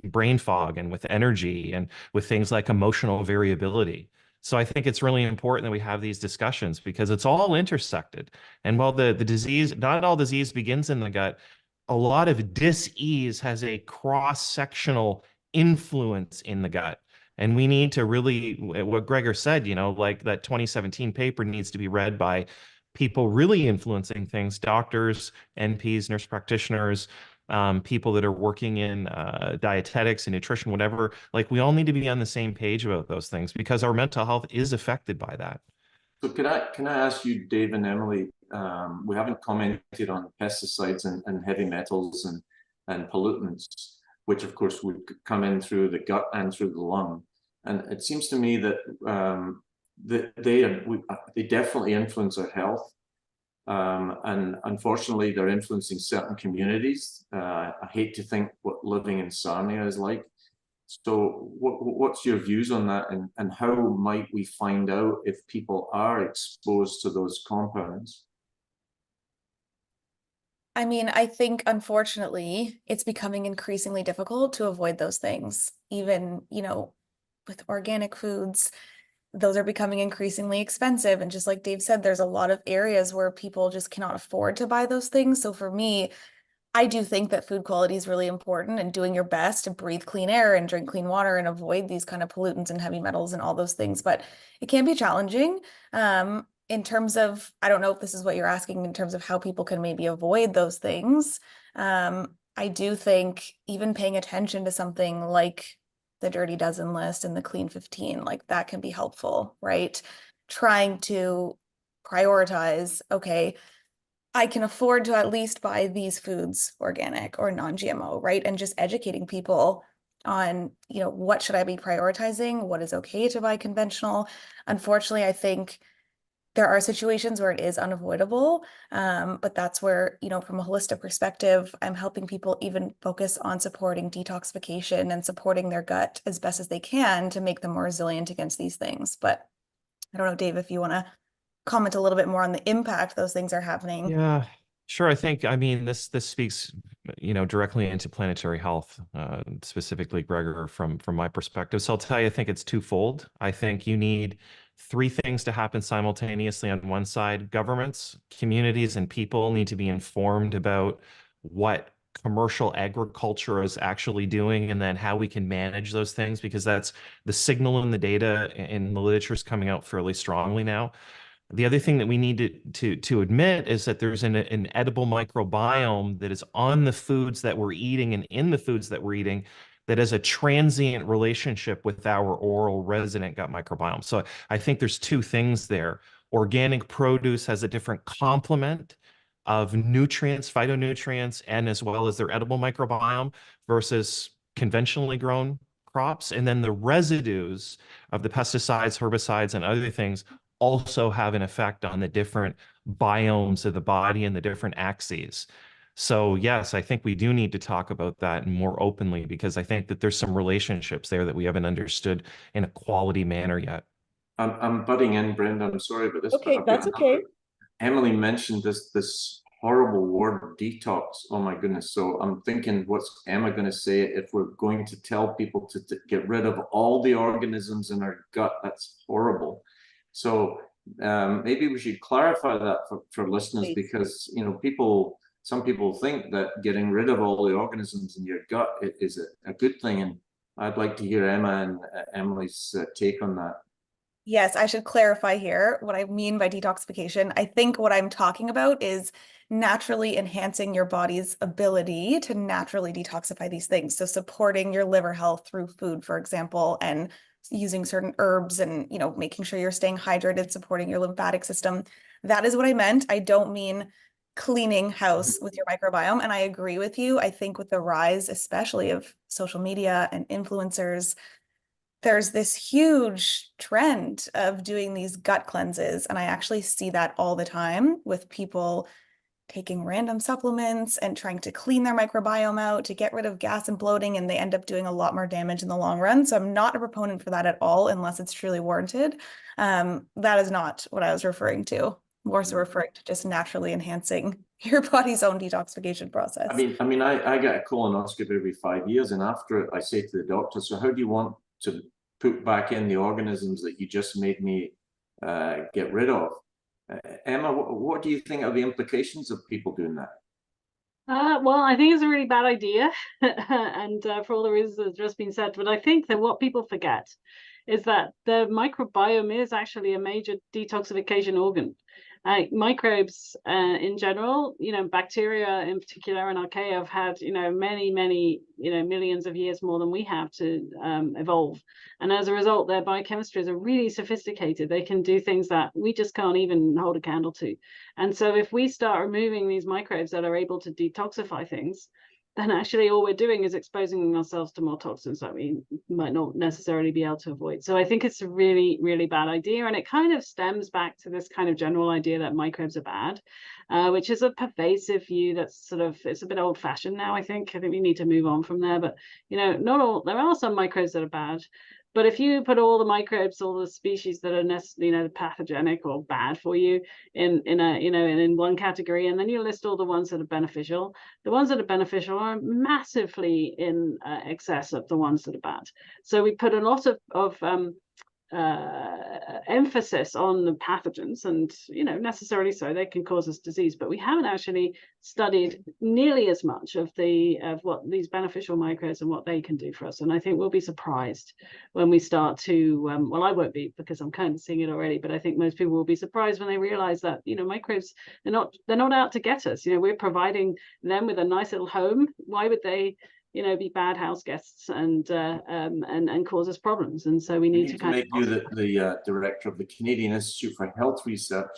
brain fog, and with energy, and with things like emotional variability. So I think it's really important that we have these discussions, because it's all intersected. And while the disease, not all disease begins in the gut, a lot of dis-ease has a cross-sectional influence in the gut. And we need to really, what Gregoire said, like that 2017 paper needs to be read by people really influencing things, doctors, NPs, nurse practitioners, people that are working in dietetics and nutrition, whatever. Like, we all need to be on the same page about those things, because our mental health is affected by that. So can I ask you, Dave and Emily, we haven't commented on pesticides and heavy metals and pollutants, which of course would come in through the gut and through the lung. And it seems to me that they definitely influence our health. And unfortunately, they're influencing certain communities. I hate to think what living in Sarnia is like. So what's your views on that, and how might we find out if people are exposed to those compounds? I mean, I think, unfortunately, it's becoming increasingly difficult to avoid those things. Even, with organic foods, those are becoming increasingly expensive. And just like Dave said, there's a lot of areas where people just cannot afford to buy those things. So for me, I do think that food quality is really important, and doing your best to breathe clean air and drink clean water and avoid these kind of pollutants and heavy metals and all those things. But it can be challenging in terms of, I don't know if this is what you're asking, in terms of how people can maybe avoid those things. I do think even paying attention to something like the Dirty Dozen list and the Clean 15, like that can be helpful, right? trying to prioritize, okay, I can afford to at least buy these foods organic or non-GMO, right? And just educating people on, what should I be prioritizing? What is okay to buy conventional? Unfortunately, I think there are situations where it is unavoidable, but that's where, from a holistic perspective, I'm helping people even focus on supporting detoxification and supporting their gut as best as they can to make them more resilient against these things. But I don't know, Dave, if you want to comment a little bit more on the impact those things are happening. Yeah, sure. I mean, this speaks, directly into planetary health, specifically, Gregoire, from my perspective. So I'll tell you, I think it's twofold. I think you need three things to happen simultaneously on one side. Governments, communities, and people need to be informed about what commercial agriculture is actually doing, and then how we can manage those things, because that's the signal in the data in the literature is coming out fairly strongly now. The other thing that we need to admit is that there's an edible microbiome that is on the foods that we're eating and in the foods that we're eating that has a transient relationship with our oral resident gut microbiome. So I think there's two things there. Organic produce has a different complement of nutrients, phytonutrients, and as well as their edible microbiome versus conventionally grown crops. And then the residues of the pesticides, herbicides, and other things also have an effect on the different biomes of the body and the different axes. So yes, I think we do need to talk about that more openly, because I think that there's some relationships there that we haven't understood in a quality manner yet. I'm butting in, Brenda. I'm sorry about this. Okay, that's okay. Emily mentioned this horrible word detox. Oh my goodness. So I'm thinking, what's Emma going to say if we're going to tell people to get rid of all the organisms in our gut? That's horrible. So maybe we should clarify that for listeners, because some people think that getting rid of all the organisms in your gut is a good thing, and I'd like to hear Emma and Emily's take on that. Yes, I should clarify here what I mean by detoxification. I think what I'm talking about is naturally enhancing your body's ability to naturally detoxify these things. So supporting your liver health through food, for example, and using certain herbs and, making sure you're staying hydrated, supporting your lymphatic system. That is what I meant. I don't mean cleaning house with your microbiome. And I agree with you. I think with the rise, especially of social media and influencers, there's this huge trend of doing these gut cleanses. And I actually see that all the time with people taking random supplements and trying to clean their microbiome out to get rid of gas and bloating, and they end up doing a lot more damage in the long run. So I'm not a proponent for that at all, unless it's truly warranted. That is not what I was referring to. More so referring to just naturally enhancing your body's own detoxification process. I mean, I get a colonoscopy every 5 years, and after it, I say to the doctor, so how do you want to put back in the organisms that you just made me get rid of? Emma, what do you think are the implications of people doing that? Well, I think it's a really bad idea, and for all the reasons that have just been said. But I think that what people forget is that the microbiome is actually a major detoxification organ. Microbes in general, bacteria in particular and archaea have had, many, millions of years more than we have to evolve. And as a result, their biochemistries are really sophisticated. They can do things that we just can't even hold a candle to. And so if we start removing these microbes that are able to detoxify things, then actually all we're doing is exposing ourselves to more toxins that we might not necessarily be able to avoid. So I think it's a really, really bad idea. And it kind of stems back to this kind of general idea that microbes are bad, which is a pervasive view that's it's a bit old fashioned now, I think. I think we need to move on from there. But, not all, there are some microbes that are bad. But if you put all the microbes, all the species that are pathogenic or bad for you in one category, and then you list all the ones that are beneficial, the ones that are beneficial are massively in excess of the ones that are bad. So we put a lot of emphasis on the pathogens, and necessarily so they can cause us disease, but we haven't actually studied nearly as much of what these beneficial microbes and what they can do for us. And I think we'll be surprised when we start to well, I won't be, because I'm kind of seeing it already, but I think most people will be surprised when they realize that microbes, they're not out to get us. We're providing them with a nice little home. Why would they be bad house guests and cause us problems. And so we need to make you the director of the Canadian Institute for Health Research,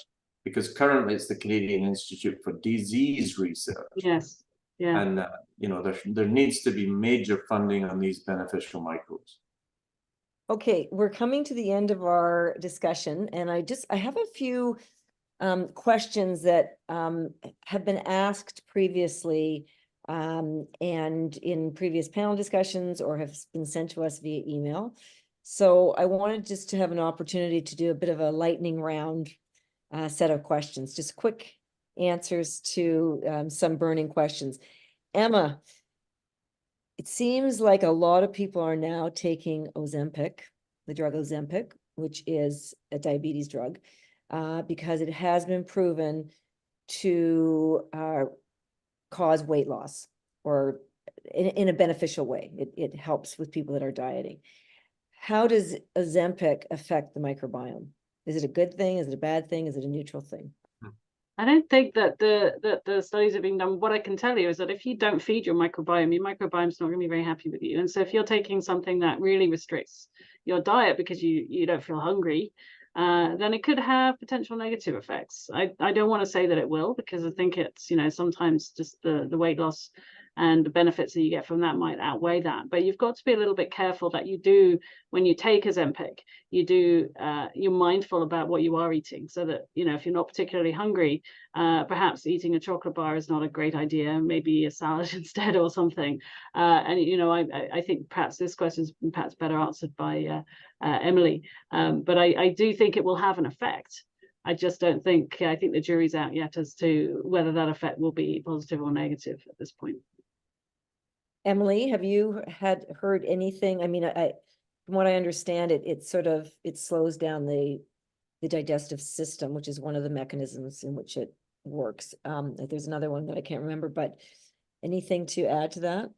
because currently it's the Canadian Institute for Disease Research. Yes. Yeah. And there needs to be major funding on these beneficial microbes. Okay, we're coming to the end of our discussion, and I have a few questions that have been asked previously and in previous panel discussions or have been sent to us via email. So I wanted just to have an opportunity to do a bit of a lightning round set of questions, just quick answers to some burning questions. Emma, it seems like a lot of people are now taking Ozempic, the drug Ozempic, which is a diabetes drug, because it has been proven to cause weight loss, or in a beneficial way. It helps with people that are dieting. How does Ozempic affect the microbiome? Is it a good thing? Is it a bad thing? Is it a neutral thing? I don't think that the studies have been done. What I can tell you is that if you don't feed your microbiome's not going to be very happy with you. And so if you're taking something that really restricts your diet because you don't feel hungry, then it could have potential negative effects. I don't want to say that it will, because I think it's, sometimes just the weight loss and the benefits that you get from that might outweigh that. But you've got to be a little bit careful that you do, when you take Ozempic, you're mindful about what you are eating, so that, if you're not particularly hungry, perhaps eating a chocolate bar is not a great idea, maybe a salad instead or something. I think perhaps this question is perhaps better answered by Emily. But I do think it will have an effect. I just don't think, I think the jury's out yet as to whether that effect will be positive or negative at this point. Emily, have you heard anything? I mean, from what I understand, it slows down the digestive system, which is one of the mechanisms in which it works. There's another one that I can't remember, but anything to add to that?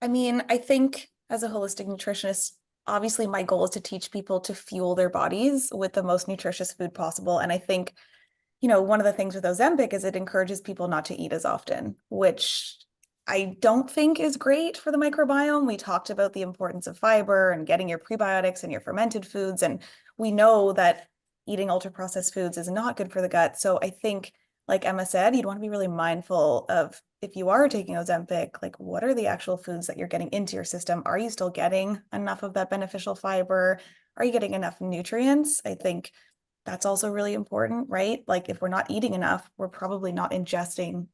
I mean, I think as a holistic nutritionist, obviously my goal is to teach people to fuel their bodies with the most nutritious food possible. And I think, one of the things with Ozempic is it encourages people not to eat as often, which I don't think is great for the microbiome. We talked about the importance of fiber and getting your prebiotics and your fermented foods. And we know that eating ultra-processed foods is not good for the gut. So I think, like Emma said, you'd want to be really mindful of, if you are taking Ozempic, like, what are the actual foods that you're getting into your system? Are you still getting enough of that beneficial fiber? Are you getting enough nutrients? I think that's also really important, right? Like, if we're not eating enough, we're probably not ingesting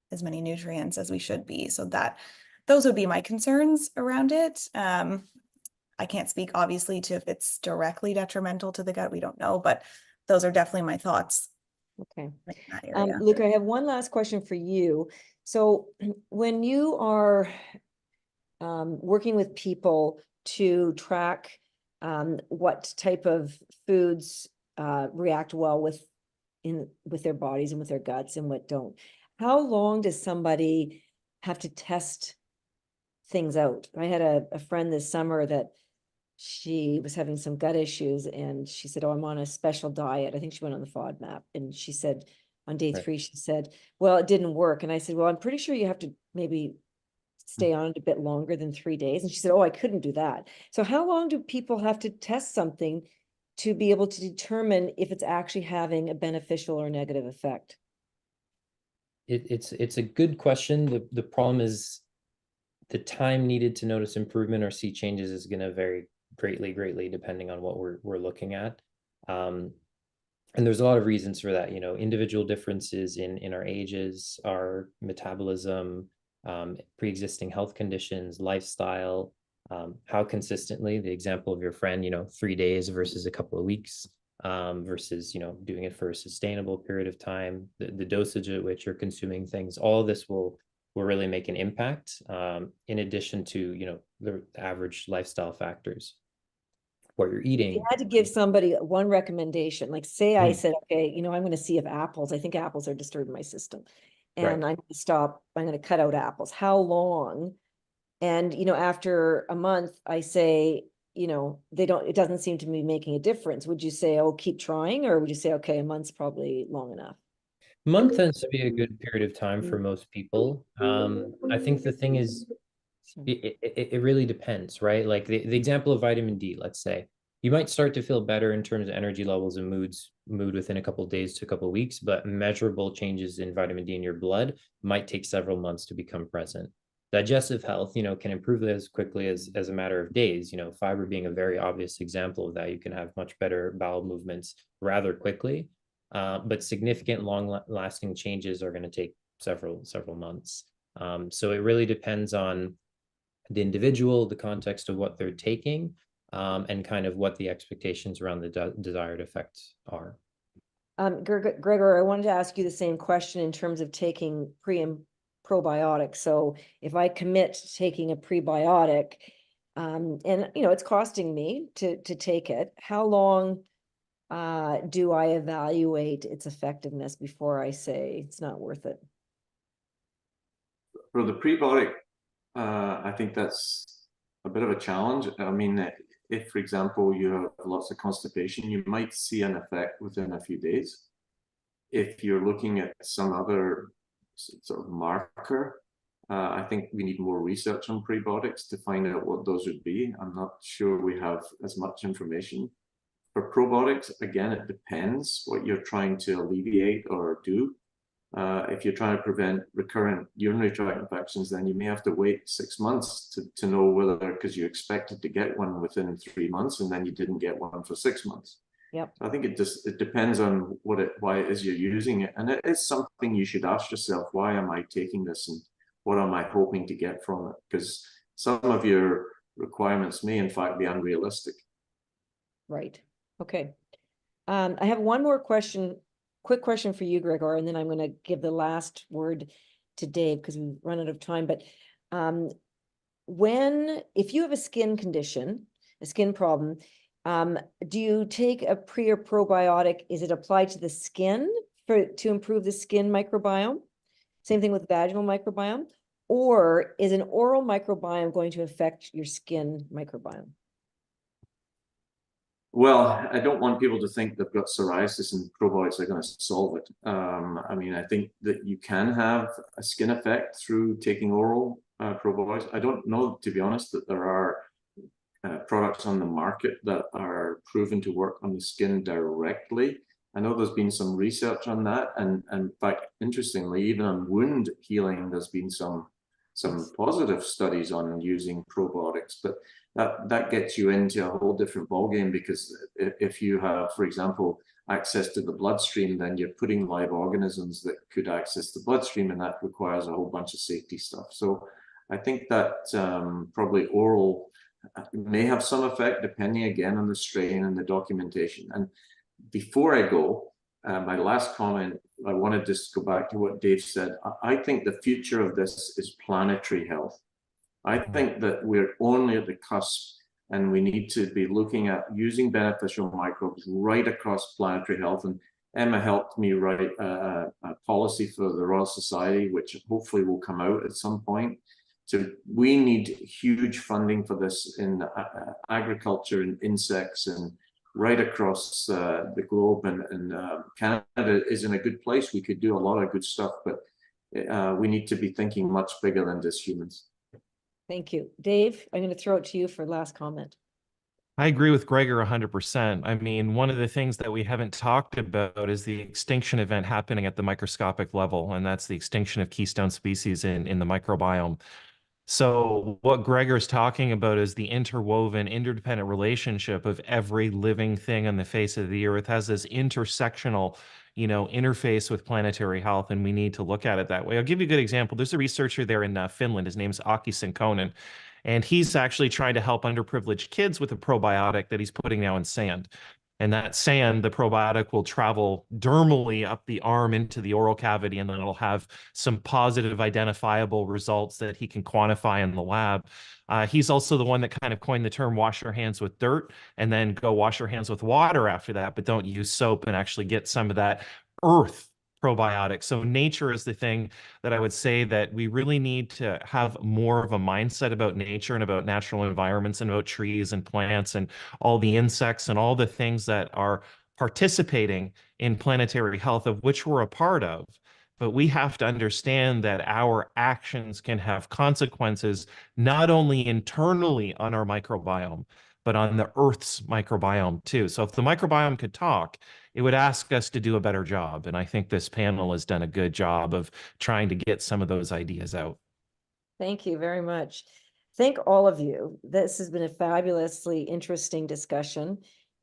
as many nutrients as we should be. So those would be my concerns around it. I can't speak obviously to if it's directly detrimental to the gut. We don't know, but those are definitely my thoughts. Okay. In that area. Luca, I have one last question for you. So when you are working with people to track what type of foods react well with their bodies and with their guts and what don't, how long does somebody have to test things out? I had a friend this summer that she was having some gut issues, and she said, "Oh, I'm on a special diet." I think she went on the FODMAP, and she said on day 3, she said, "Well, it didn't work." And I said, "Well, I'm pretty sure you have to maybe stay on it a bit longer than 3 days." And she said, "Oh, I couldn't do that." So how long do people have to test something to be able to determine if it's actually having a beneficial or negative effect? It's a good question. The problem is the time needed to notice improvement or see changes is going to vary greatly depending on what we're looking at. And there's a lot of reasons for that, individual differences in our ages, our metabolism, pre-existing health conditions, lifestyle, how consistently, the example of your friend, 3 days versus a couple of weeks, versus, doing it for a sustainable period of time, the dosage at which you're consuming things, all of this will really make an impact, in addition to, the average lifestyle factors, what you're eating. If you had to give somebody one recommendation, like say I said, okay, I'm going to see if I think apples are disturbing my system, and I'm going to stop, I'm going to cut out apples. How long? And, after a month, I say, it doesn't seem to be making a difference. Would you say, oh, keep trying? Or would you say, okay, a month's probably long enough? Month tends to be a good period of time for most people. I think the thing is, It really depends, right? Like the example of vitamin D, let's say, you might start to feel better in terms of energy levels and mood within a couple of days to a couple of weeks, but measurable changes in vitamin D in your blood might take several months to become present. Digestive health, can improve as quickly as a matter of days, fiber being a very obvious example of that. You can have much better bowel movements rather quickly, but significant long-lasting changes are going to take several months. So it really depends on the individual, the context of what they're taking, and kind of what the expectations around the desired effect are. Gregor, I wanted to ask you the same question in terms of taking pre and probiotics. So if I commit to taking a prebiotic, and it's costing me to take it, how long do I evaluate its effectiveness before I say it's not worth it? For the prebiotic, I think that's a bit of a challenge. I mean, if, for example, you have lots of constipation, you might see an effect within a few days. If you're looking at some other sort of marker, I think we need more research on prebiotics to find out what those would be. I'm not sure we have as much information. For probiotics, again, it depends what you're trying to alleviate or do. If you're trying to prevent recurrent urinary tract infections, then you may have to wait 6 months to know whether, because you expected to get one within 3 months and then you didn't get one for 6 months. Yep. I think it depends on why it is you're using it, and it is something you should ask yourself: why am I taking this, and what am I hoping to get from it? Because some of your requirements may in fact be unrealistic. Right. Okay. I have one more quick question for you, Gregoire, and then I'm going to give the last word to Dave because we've run out of time. But if you have a skin condition, a skin problem, do you take a pre or probiotic? Is it applied to the skin to improve the skin microbiome? Same thing with vaginal microbiome, or is an oral microbiome going to affect your skin microbiome? Well, I don't want people to think they've got psoriasis and probiotics are going to solve it. I mean, I think that you can have a skin effect through taking oral probiotics. I don't know, to be honest, that there are products on the market that are proven to work on the skin directly. I know there's been some research on that, and in fact, interestingly, even on wound healing, there's been some positive studies on using probiotics, but that gets you into a whole different ballgame, because if you have, for example, access to the bloodstream, then you're putting live organisms that could access the bloodstream, and that requires a whole bunch of safety stuff. So I think that probably oral may have some effect, depending again on the strain and the documentation. And before I go, my last comment, I wanted to just go back to what Dave said. I think the future of this is planetary health. I think that we're only at the cusp, and we need to be looking at using beneficial microbes right across planetary health. And Emma helped me write a policy for the Royal Society, which hopefully will come out at some point. So we need huge funding for this in agriculture and insects and right across the globe. And Canada is in a good place. We could do a lot of good stuff, but we need to be thinking much bigger than just humans. Thank you. Dave, I'm going to throw it to you for last comment. I agree with Gregoire 100%. I mean, one of the things that we haven't talked about is the extinction event happening at the microscopic level, and that's the extinction of keystone species in the microbiome. So what Gregoire is talking about is the interwoven, interdependent relationship of every living thing on the face of the earth has this intersectional, interface with planetary health, and we need to look at it that way. I'll give you a good example. There's a researcher there in Finland. His name's Aki Sinkonen, and he's actually trying to help underprivileged kids with a probiotic that he's putting now in sand. And that sand, the probiotic will travel dermally up the arm into the oral cavity, and then it'll have some positive identifiable results that he can quantify in the lab. He's also the one that kind of coined the term wash your hands with dirt and then go wash your hands with water after that, but don't use soap, and actually get some of that earth probiotics. So nature is the thing that I would say that we really need to have more of a mindset about nature and about natural environments and about trees and plants and all the insects and all the things that are participating in planetary health, of which we're a part of. but we have to understand that our actions can have consequences not only internally on our microbiome, but on the Earth's microbiome too. So if the microbiome could talk, it would ask us to do a better job. And I think this panel has done a good job of trying to get some of those ideas out. Thank you very much. Thank all of you. This has been a fabulously interesting discussion,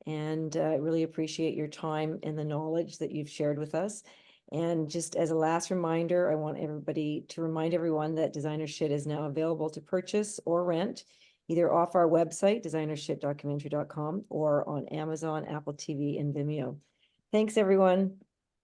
and I really appreciate your time and the knowledge that you've shared with us. And just as a last reminder, I want everybody to remind everyone that Designer Shit is now available to purchase or rent, either off our website, designershitdocumentary.com, or on Amazon, Apple TV, and Vimeo. Thanks, everyone.